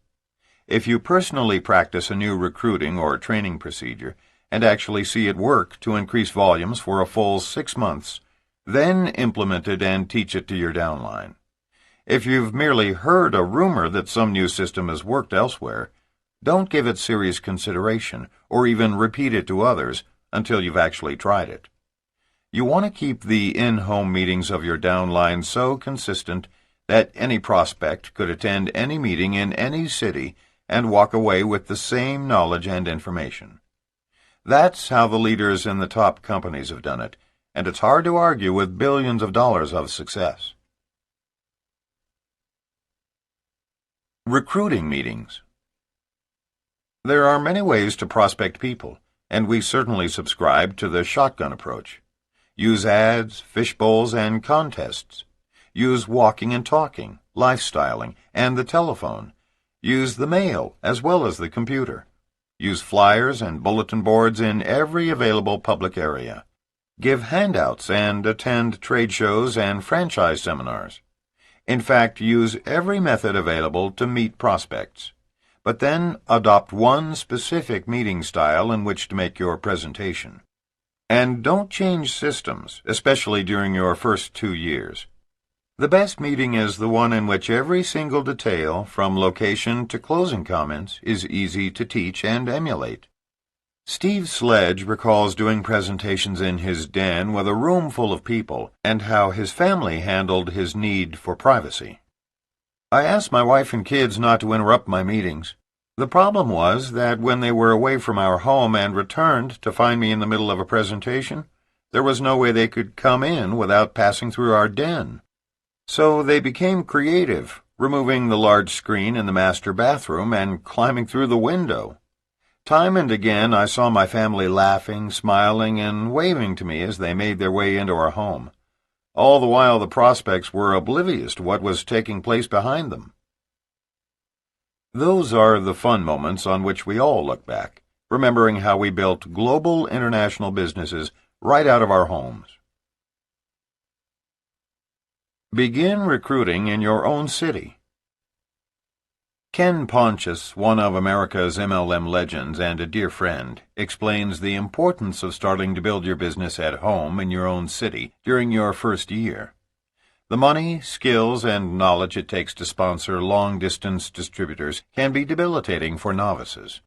If you personally practice a new recruiting or training procedure and actually see it work to increase volumes for a full 6 months, then implement it and teach it to your downline. If you've merely heard a rumor that some new system has worked elsewhere, don't give it serious consideration or even repeat it to others until you've actually tried it. You want to keep the in-home meetings of your downline so consistent that any prospect could attend any meeting in any city and walk away with the same knowledge and information. That's how the leaders in the top companies have done it, and it's hard to argue with billions of dollars of success. Recruiting meetings. There are many ways to prospect people, and we certainly subscribe to the shotgun approach. Use ads, fish bowls, and contests. Use walking and talking, lifestyling, and the telephone. Use the mail as well as the computer. Use flyers and bulletin boards in every available public area. Give handouts and attend trade shows and franchise seminars. In fact, use every method available to meet prospects. But then adopt one specific meeting style in which to make your presentation. And don't change systems, especially during your first 2 years. The best meeting is the one in which every single detail, from location to closing comments, is easy to teach and emulate. Steve Sledge recalls doing presentations in his den with a room full of people and how his family handled his need for privacy. "I asked my wife and kids not to interrupt my meetings. The problem was that when they were away from our home and returned to find me in the middle of a presentation, there was no way they could come in without passing through our den. So they became creative, removing the large screen in the master bathroom and climbing through the window. Time and again I saw my family laughing, smiling, and waving to me as they made their way into our home. All the while the prospects were oblivious to what was taking place behind them. Those are the fun moments on which we all look back, remembering how we built global international businesses right out of our homes. Begin recruiting in your own city. Ken Pontius, one of America's MLM legends and a dear friend, explains the importance of starting to build your business at home in your own city during your first year. The money, skills, and knowledge it takes to sponsor long-distance distributors can be debilitating for novices.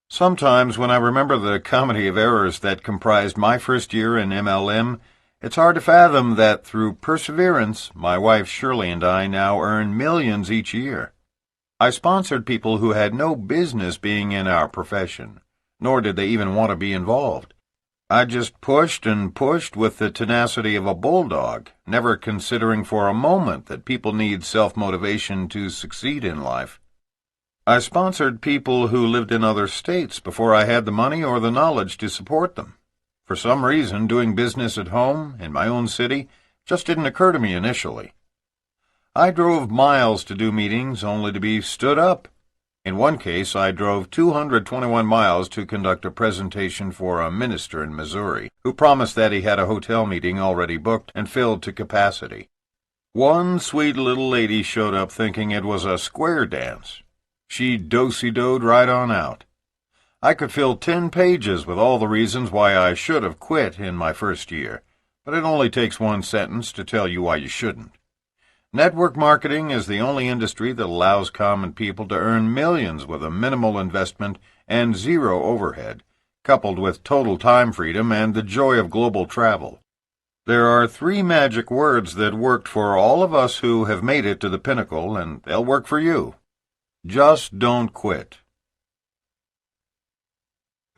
Sometimes when I remember the comedy of errors that comprised my first year in MLM, it's hard to fathom that through perseverance, my wife Shirley and I now earn millions each year. I sponsored people who had no business being in our profession, nor did they even want to be involved. I just pushed and pushed with the tenacity of a bulldog, never considering for a moment that people need self-motivation to succeed in life. I sponsored people who lived in other states before I had the money or the knowledge to support them. For some reason, doing business at home, in my own city, just didn't occur to me initially. I drove miles to do meetings only to be stood up. In one case, I drove 221 miles to conduct a presentation for a minister in Missouri, who promised that he had a hotel meeting already booked and filled to capacity. One sweet little lady showed up thinking it was a square dance. She do-si-doed right on out. I could fill 10 pages with all the reasons why I should have quit in my first year, but it only takes one sentence to tell you why you shouldn't. Network marketing is the only industry that allows common people to earn millions with a minimal investment and zero overhead, coupled with total time freedom and the joy of global travel. There are 3 magic words that worked for all of us who have made it to the pinnacle, and they'll work for you. Just don't quit.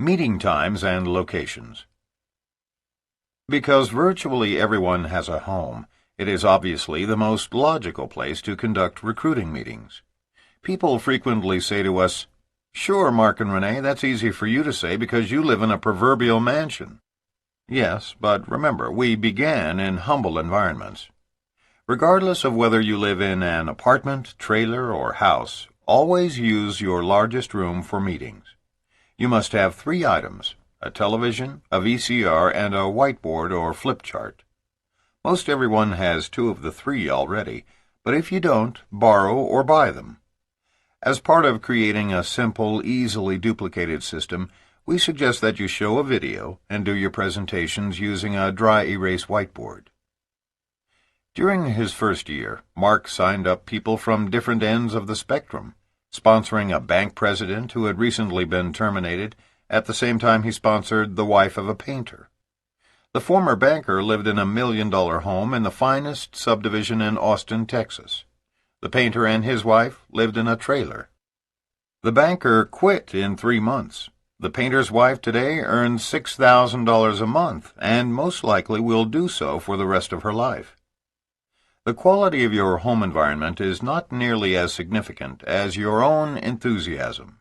Meeting times and locations. Because virtually everyone has a home, it is obviously the most logical place to conduct recruiting meetings. People frequently say to us, "Sure, Mark and Renee, that's easy for you to say because you live in a proverbial mansion." Yes, but remember, we began in humble environments. Regardless of whether you live in an apartment, trailer, or house, always use your largest room for meetings. You must have 3 items: a television, a VCR, and a whiteboard or flip chart. Most everyone has 2 of the 3 already, but if you don't, borrow or buy them. As part of creating a simple, easily duplicated system, we suggest that you show a video and do your presentations using a dry erase whiteboard. During his first year, Mark signed up people from different ends of the spectrum, sponsoring a bank president who had recently been terminated at the same time he sponsored the wife of a painter. The former banker lived in a $1 million home in the finest subdivision in Austin, Texas. The painter and his wife lived in a trailer. The banker quit in 3 months. The painter's wife today earns $6,000 a month and most likely will do so for the rest of her life. The quality of your home environment is not nearly as significant as your own enthusiasm.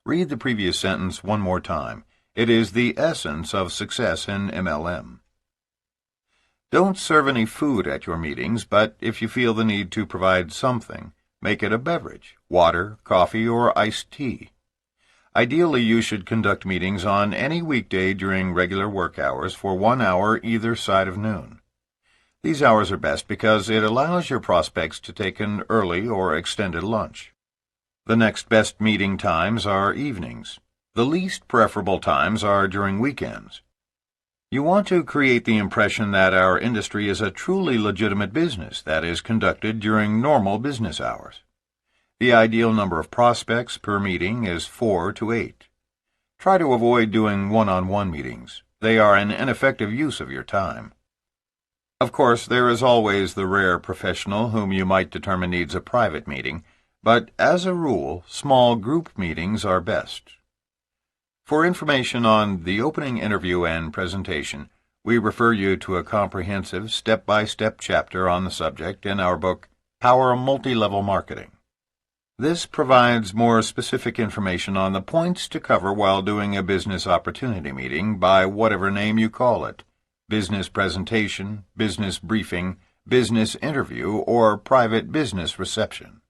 Read the previous sentence one more time. It is the essence of success in MLM. Don't serve any food at your meetings, but if you feel the need to provide something, make it a beverage, water, coffee, or iced tea. Ideally, you should conduct meetings on any weekday during regular work hours for 1 hour either side of noon. These hours are best because it allows your prospects to take an early or extended lunch. The next best meeting times are evenings. The least preferable times are during weekends. You want to create the impression that our industry is a truly legitimate business that is conducted during normal business hours. The ideal number of prospects per meeting is 4 to 8. Try to avoid doing one-on-one meetings. They are an ineffective use of your time. Of course, there is always the rare professional whom you might determine needs a private meeting, but as a rule, small group meetings are best. For information on the opening interview and presentation, we refer you to a comprehensive step-by-step chapter on the subject in our book, Power Multi-Level Marketing. This provides more specific information on the points to cover while doing a business opportunity meeting by whatever name you call it: business presentation, business briefing, business interview, or private business reception.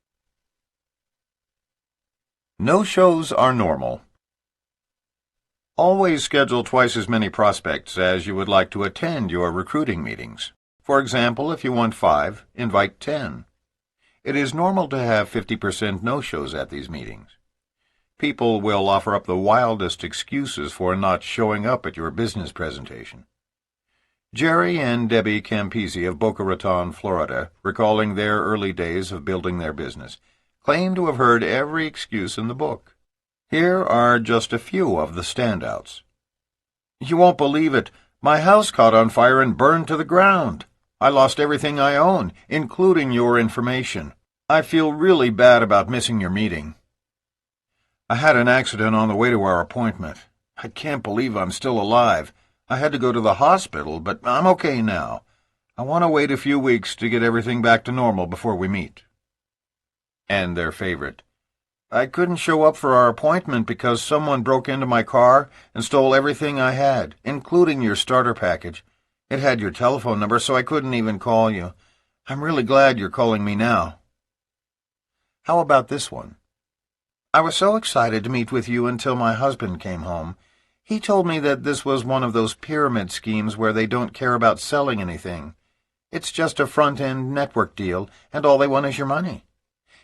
No-shows are normal. Always schedule twice as many prospects as you would like to attend your recruiting meetings. For example, if you want 5, invite 10. It is normal to have 50% no-shows at these meetings. People will offer up the wildest excuses for not showing up at your business presentation. Jerry and Debbie Campisi of Boca Raton, Florida, recalling their early days of building their business, claim to have heard every excuse in the book. Here are just a few of the standouts. "You won't believe it. My house caught on fire and burned to the ground. I lost everything I own, including your information. I feel really bad about missing your meeting. I had an accident on the way to our appointment. I can't believe I'm still alive. I had to go to the hospital, but I'm okay now. I want to wait a few weeks to get everything back to normal before we meet." And their favorite: "I couldn't show up for our appointment because someone broke into my car and stole everything I had, including your starter package. It had your telephone number, so I couldn't even call you. I'm really glad you're calling me now." How about this one? "I was so excited to meet with you until my husband came home. He told me that this was one of those pyramid schemes where they don't care about selling anything. It's just a front-end network deal, and all they want is your money.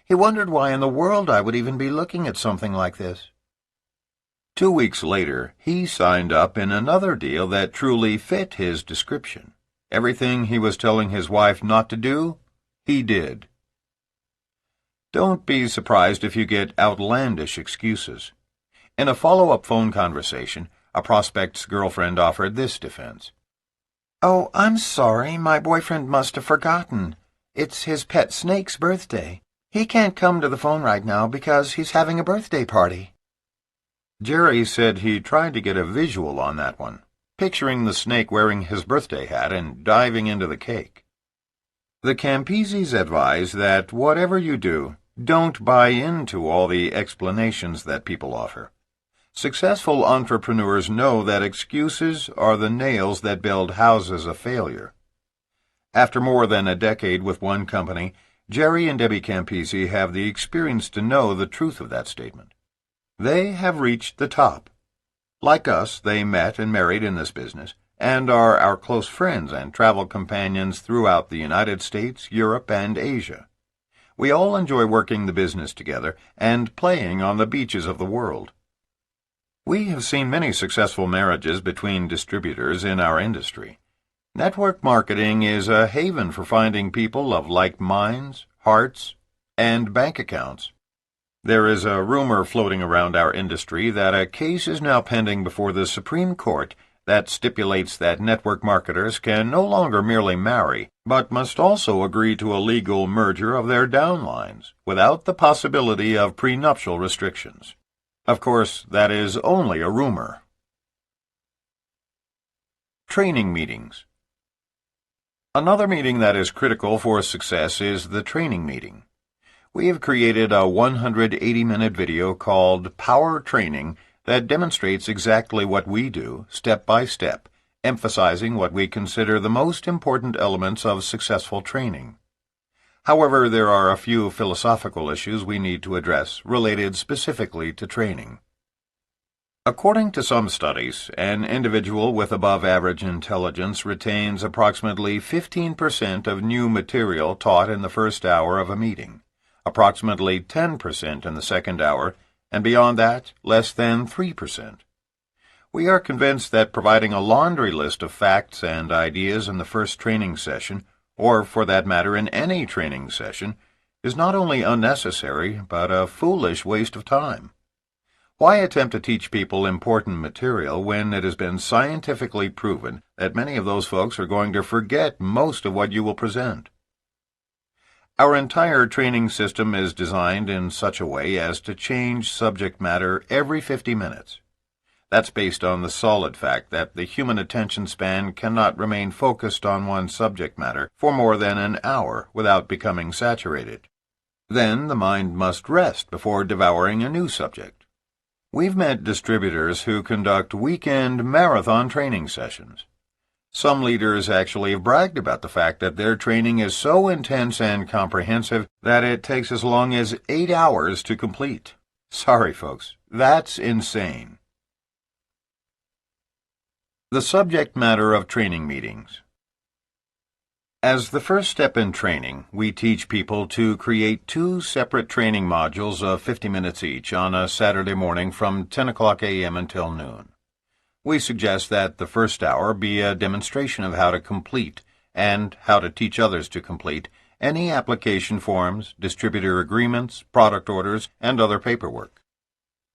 He wondered why in the world I would even be looking at something like this." 2 weeks later, he signed up in another deal that truly fit his description. Everything he was telling his wife not to do, he did. Don't be surprised if you get outlandish excuses. In a follow-up phone conversation, a prospect's girlfriend offered this defense: "Oh, I'm sorry, my boyfriend must have forgotten. It's his pet snake's birthday. He can't come to the phone right now because he's having a birthday party." Jerry said he tried to get a visual on that one, picturing the snake wearing his birthday hat and diving into the cake. The Campisis advise that whatever you do, don't buy into all the explanations that people offer. Successful entrepreneurs know that excuses are the nails that build houses of failure. After more than a decade with one company, Jerry and Debbie Campisi have the experience to know the truth of that statement. They have reached the top. Like us, they met and married in this business, and are our close friends and travel companions throughout the United States, Europe, and Asia. We all enjoy working the business together and playing on the beaches of the world. We have seen many successful marriages between distributors in our industry. Network marketing is a haven for finding people of like minds, hearts, and bank accounts. There is a rumor floating around our industry that a case is now pending before the Supreme Court that stipulates that network marketers can no longer merely marry, but must also agree to a legal merger of their downlines, without the possibility of prenuptial restrictions. Of course, that is only a rumor. Training meetings. Another meeting that is critical for success is the training meeting. We have created a 180-minute video called Power Training that demonstrates exactly what we do, step by step, emphasizing what we consider the most important elements of successful training. However, there are a few philosophical issues we need to address related specifically to training. According to some studies, an individual with above-average intelligence retains approximately 15% of new material taught in the first hour of a meeting, approximately 10% in the second hour, and beyond that, less than 3%. We are convinced that providing a laundry list of facts and ideas in the first training session, or for that matter in any training session, is not only unnecessary, but a foolish waste of time. Why attempt to teach people important material when it has been scientifically proven that many of those folks are going to forget most of what you will present? Our entire training system is designed in such a way as to change subject matter every 50 minutes. That's based on the solid fact that the human attention span cannot remain focused on one subject matter for more than an hour without becoming saturated. Then the mind must rest before devouring a new subject. We've met distributors who conduct weekend marathon training sessions. Some leaders actually have bragged about the fact that their training is so intense and comprehensive that it takes as long as 8 hours to complete. Sorry, folks, that's insane. The subject matter of training meetings. As the first step in training, we teach people to create 2 separate training modules of 50 minutes each on a Saturday morning from 10 o'clock a.m. until noon. We suggest that the first hour be a demonstration of how to complete and how to teach others to complete any application forms, distributor agreements, product orders, and other paperwork.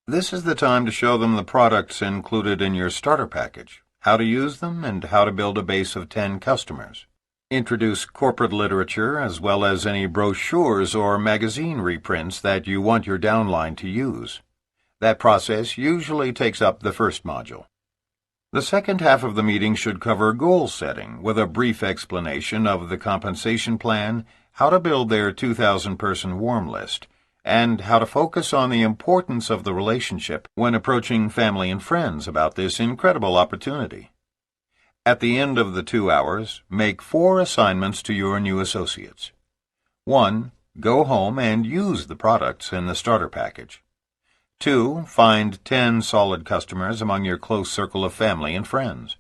This is the time to show them the products included in your starter package, how to use them, and how to build a base of 10 customers. Introduce corporate literature as well as any brochures or magazine reprints that you want your downline to use. That process usually takes up the first module. The second half of the meeting should cover goal setting with a brief explanation of the compensation plan, how to build their 2,000-person warm list, and how to focus on the importance of the relationship when approaching family and friends about this incredible opportunity. At the end of the 2 hours, make 4 assignments to your new associates. 1. Go home and use the products in the starter package. 2. Find 10 solid customers among your close circle of family and friends.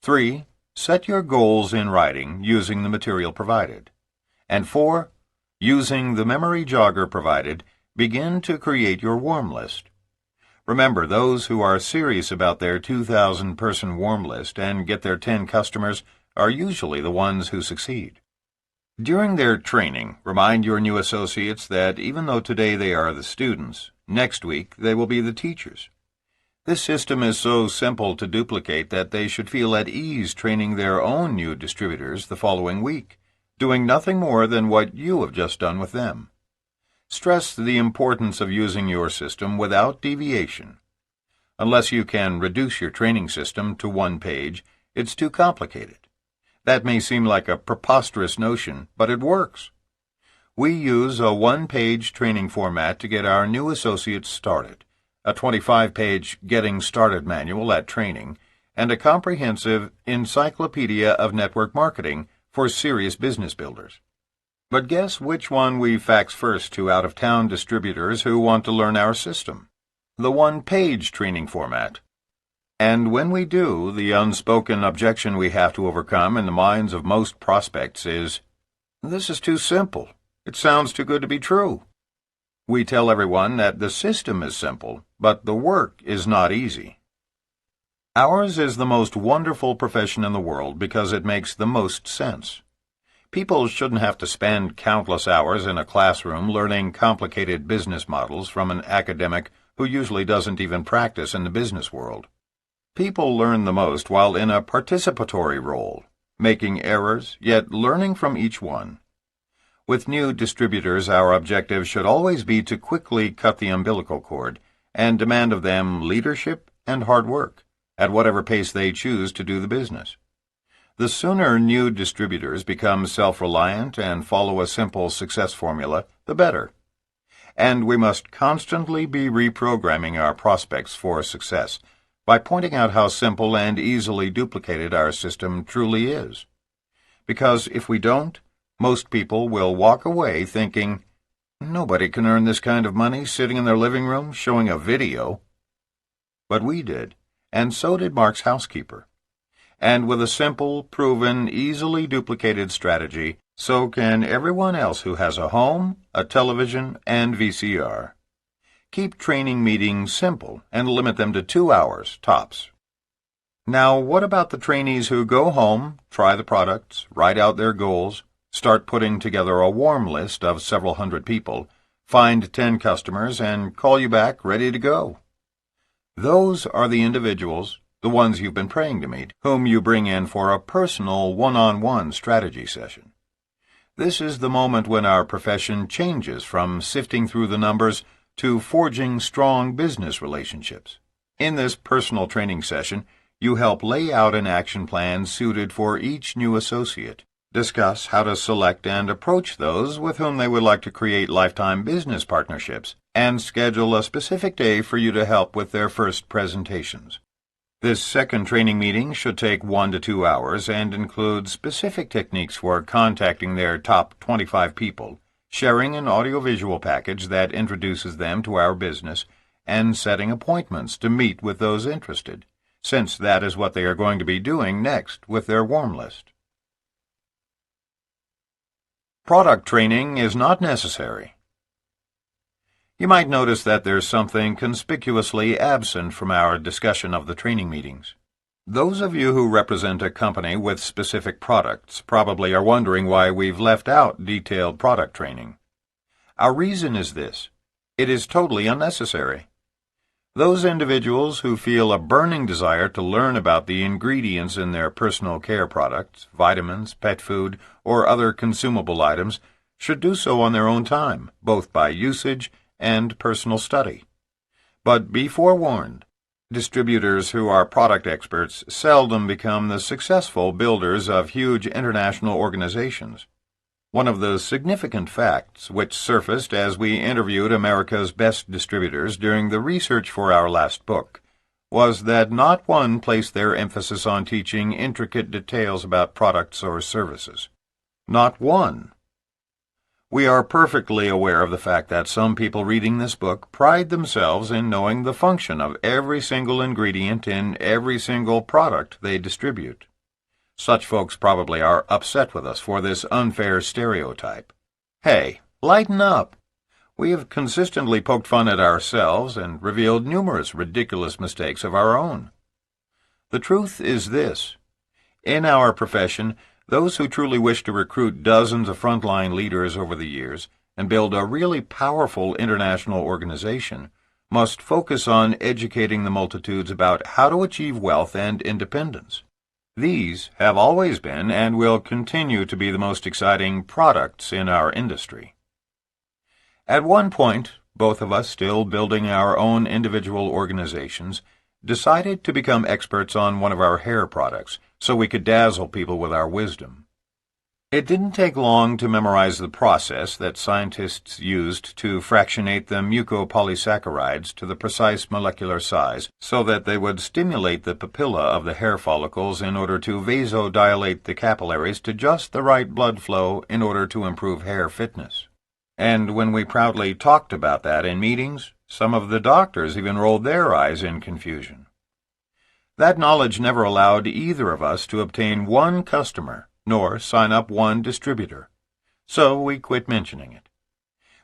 3. Set your goals in writing using the material provided. And 4. Using the memory jogger provided, begin to create your warm list. Remember, those who are serious about their 2,000-person warm list and get their 10 customers are usually the ones who succeed. During their training, remind your new associates that even though today they are the students, next week they will be the teachers. This system is so simple to duplicate that they should feel at ease training their own new distributors the following week, doing nothing more than what you have just done with them. Stress the importance of using your system without deviation. Unless you can reduce your training system to 1 page, it's too complicated. That may seem like a preposterous notion, but it works. We use a 1-page training format to get our new associates started, a 25-page Getting Started manual at training, and a comprehensive encyclopedia of network marketing for serious business builders. But guess which one we fax first to out-of-town distributors who want to learn our system? The 1-page training format. And when we do, the unspoken objection we have to overcome in the minds of most prospects is, "This is too simple. It sounds too good to be true." We tell everyone that the system is simple, but the work is not easy. Ours is the most wonderful profession in the world because it makes the most sense. People shouldn't have to spend countless hours in a classroom learning complicated business models from an academic who usually doesn't even practice in the business world. People learn the most while in a participatory role, making errors, yet learning from each one. With new distributors, our objective should always be to quickly cut the umbilical cord and demand of them leadership and hard work, at whatever pace they choose to do the business. The sooner new distributors become self-reliant and follow a simple success formula, the better. And we must constantly be reprogramming our prospects for success by pointing out how simple and easily duplicated our system truly is. Because if we don't, most people will walk away thinking, "Nobody can earn this kind of money sitting in their living room showing a video." But we did, and so did Mark's housekeeper. And with a simple, proven, easily duplicated strategy, so can everyone else who has a home, a television, and VCR. Keep training meetings simple and limit them to 2 hours, tops. Now, what about the trainees who go home, try the products, write out their goals, start putting together a warm list of several hundred people, find 10 customers, and call you back ready to go? Those are the individuals, the ones you've been praying to meet, whom you bring in for a personal one-on-one strategy session. This is the moment when our profession changes from sifting through the numbers to forging strong business relationships. In this personal training session, you help lay out an action plan suited for each new associate. Discuss how to select and approach those with whom they would like to create lifetime business partnerships, and schedule a specific day for you to help with their first presentations. This second training meeting should take 1 to 2 hours and include specific techniques for contacting their top 25 people, sharing an audiovisual package that introduces them to our business, and setting appointments to meet with those interested, since that is what they are going to be doing next with their warm list. Product training is not necessary. You might notice that there's something conspicuously absent from our discussion of the training meetings. Those of you who represent a company with specific products probably are wondering why we've left out detailed product training. Our reason is this: it is totally unnecessary. Those individuals who feel a burning desire to learn about the ingredients in their personal care products, vitamins, pet food, or other consumable items should do so on their own time, both by usage and personal study. But be forewarned, distributors who are product experts seldom become the successful builders of huge international organizations. One of the significant facts which surfaced as we interviewed America's best distributors during the research for our last book was that not one placed their emphasis on teaching intricate details about products or services. Not one. We are perfectly aware of the fact that some people reading this book pride themselves in knowing the function of every single ingredient in every single product they distribute. Such folks probably are upset with us for this unfair stereotype. Hey, lighten up! We have consistently poked fun at ourselves and revealed numerous ridiculous mistakes of our own. The truth is this: in our profession, those who truly wish to recruit dozens of frontline leaders over the years and build a really powerful international organization must focus on educating the multitudes about how to achieve wealth and independence. These have always been and will continue to be the most exciting products in our industry. At one point, both of us, still building our own individual organizations, decided to become experts on one of our hair products so we could dazzle people with our wisdom. It didn't take long to memorize the process that scientists used to fractionate the mucopolysaccharides to the precise molecular size so that they would stimulate the papilla of the hair follicles in order to vasodilate the capillaries to just the right blood flow in order to improve hair fitness. And when we proudly talked about that in meetings, some of the doctors even rolled their eyes in confusion. That knowledge never allowed either of us to obtain one customer, nor sign up one distributor. So we quit mentioning it.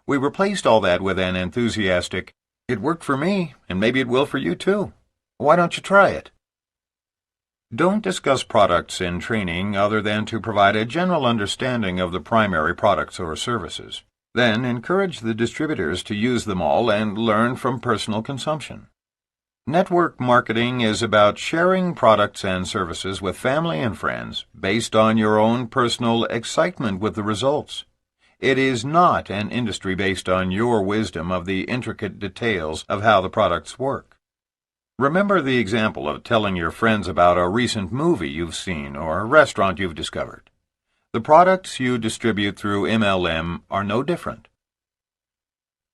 We replaced all that with an enthusiastic, "It worked for me, and maybe it will for you too. Why don't you try it?" Don't discuss products in training other than to provide a general understanding of the primary products or services. Then encourage the distributors to use them all and learn from personal consumption. Network marketing is about sharing products and services with family and friends based on your own personal excitement with the results. It is not an industry based on your wisdom of the intricate details of how the products work. Remember the example of telling your friends about a recent movie you've seen or a restaurant you've discovered. The products you distribute through MLM are no different.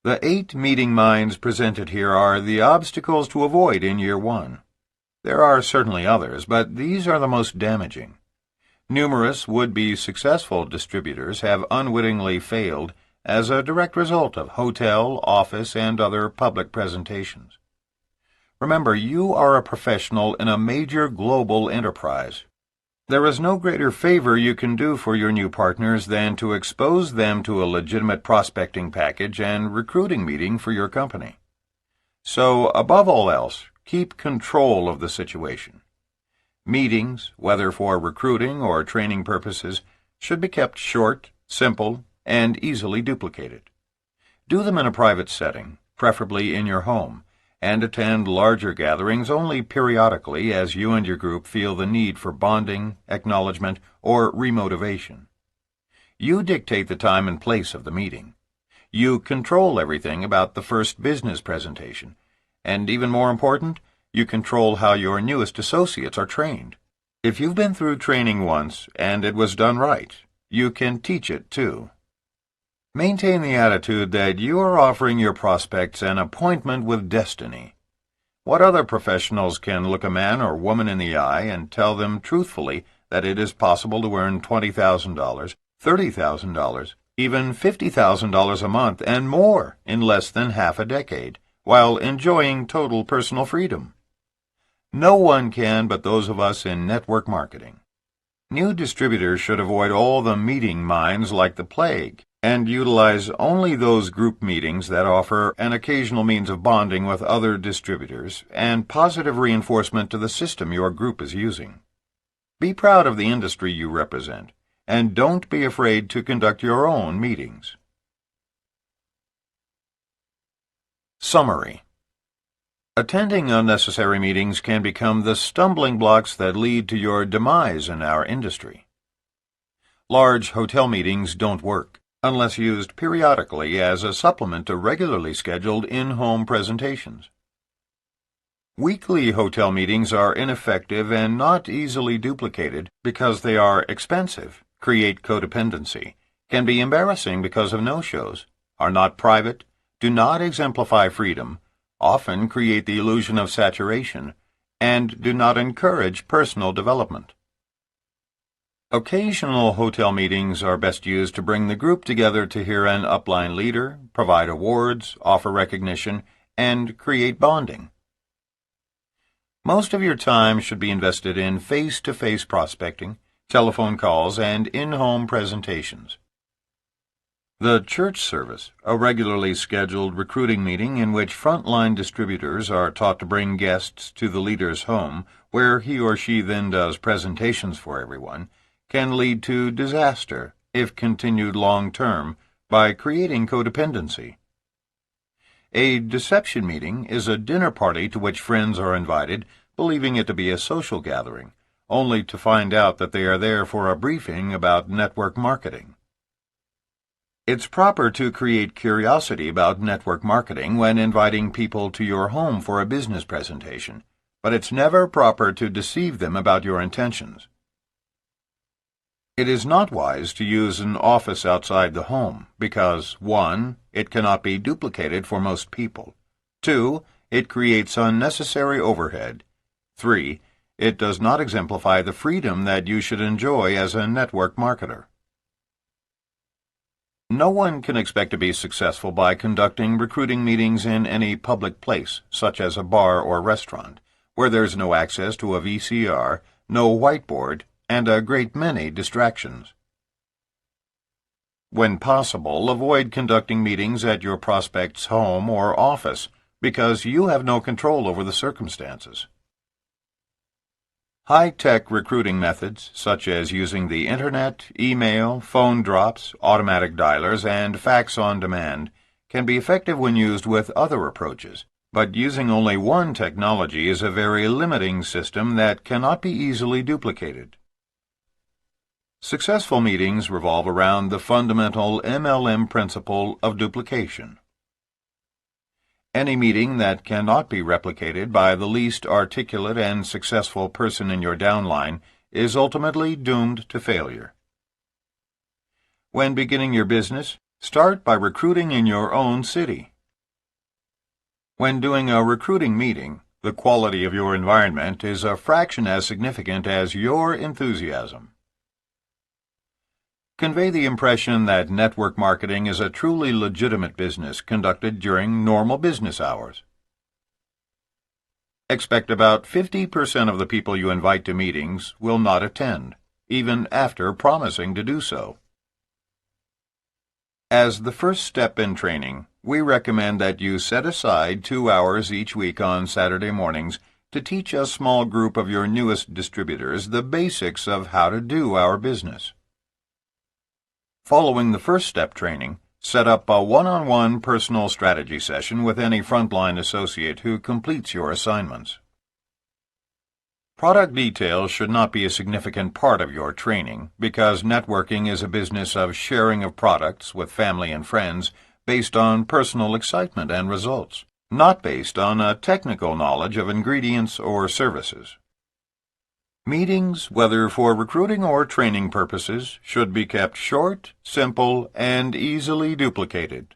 The 8 meeting minds presented here are the obstacles to avoid in year 1. There are certainly others, but these are the most damaging. Numerous would-be successful distributors have unwittingly failed as a direct result of hotel, office, and other public presentations. Remember, you are a professional in a major global enterprise. There is no greater favor you can do for your new partners than to expose them to a legitimate prospecting package and recruiting meeting for your company. So, above all else, keep control of the situation. Meetings, whether for recruiting or training purposes, should be kept short, simple, and easily duplicated. Do them in a private setting, preferably in your home, and attend larger gatherings only periodically as you and your group feel the need for bonding, acknowledgement, or remotivation. You dictate the time and place of the meeting. You control everything about the first business presentation. And even more important, you control how your newest associates are trained. If you've been through training once and it was done right, you can teach it too. Maintain the attitude that you are offering your prospects an appointment with destiny. What other professionals can look a man or woman in the eye and tell them truthfully that it is possible to earn $20,000, $30,000, even $50,000 a month and more in less than half a decade, while enjoying total personal freedom? No one can but those of us in network marketing. New distributors should avoid all the meeting minds like the plague, and utilize only those group meetings that offer an occasional means of bonding with other distributors and positive reinforcement to the system your group is using. Be proud of the industry you represent, and don't be afraid to conduct your own meetings. Summary. Attending unnecessary meetings can become the stumbling blocks that lead to your demise in our industry. Large hotel meetings don't work unless used periodically as a supplement to regularly scheduled in-home presentations. Weekly hotel meetings are ineffective and not easily duplicated because they are expensive, create codependency, can be embarrassing because of no-shows, are not private, do not exemplify freedom, often create the illusion of saturation, and do not encourage personal development. Occasional hotel meetings are best used to bring the group together to hear an upline leader, provide awards, offer recognition, and create bonding. Most of your time should be invested in face-to-face prospecting, telephone calls, and in-home presentations. The church service, a regularly scheduled recruiting meeting in which frontline distributors are taught to bring guests to the leader's home, where he or she then does presentations for everyone, can lead to disaster if continued long-term by creating codependency. A deception meeting is a dinner party to which friends are invited, believing it to be a social gathering, only to find out that they are there for a briefing about network marketing. It's proper to create curiosity about network marketing when inviting people to your home for a business presentation, but it's never proper to deceive them about your intentions. It is not wise to use an office outside the home because, 1, it cannot be duplicated for most people, 2, it creates unnecessary overhead, 3, it does not exemplify the freedom that you should enjoy as a network marketer. No one can expect to be successful by conducting recruiting meetings in any public place, such as a bar or restaurant, where there's no access to a VCR, no whiteboard, and a great many distractions. When possible, avoid conducting meetings at your prospect's home or office, because you have no control over the circumstances. High-tech recruiting methods, such as using the Internet, email, phone drops, automatic dialers, and fax on demand, can be effective when used with other approaches, but using only one technology is a very limiting system that cannot be easily duplicated. Successful meetings revolve around the fundamental MLM principle of duplication. Any meeting that cannot be replicated by the least articulate and successful person in your downline is ultimately doomed to failure. When beginning your business, start by recruiting in your own city. When doing a recruiting meeting, the quality of your environment is a fraction as significant as your enthusiasm. Convey the impression that network marketing is a truly legitimate business conducted during normal business hours. Expect about 50% of the people you invite to meetings will not attend, even after promising to do so. As the first step in training, we recommend that you set aside 2 hours each week on Saturday mornings to teach a small group of your newest distributors the basics of how to do our business. Following the first step training, set up a one-on-one personal strategy session with any frontline associate who completes your assignments. Product details should not be a significant part of your training because networking is a business of sharing of products with family and friends based on personal excitement and results, not based on a technical knowledge of ingredients or services. Meetings, whether for recruiting or training purposes, should be kept short, simple, and easily duplicated.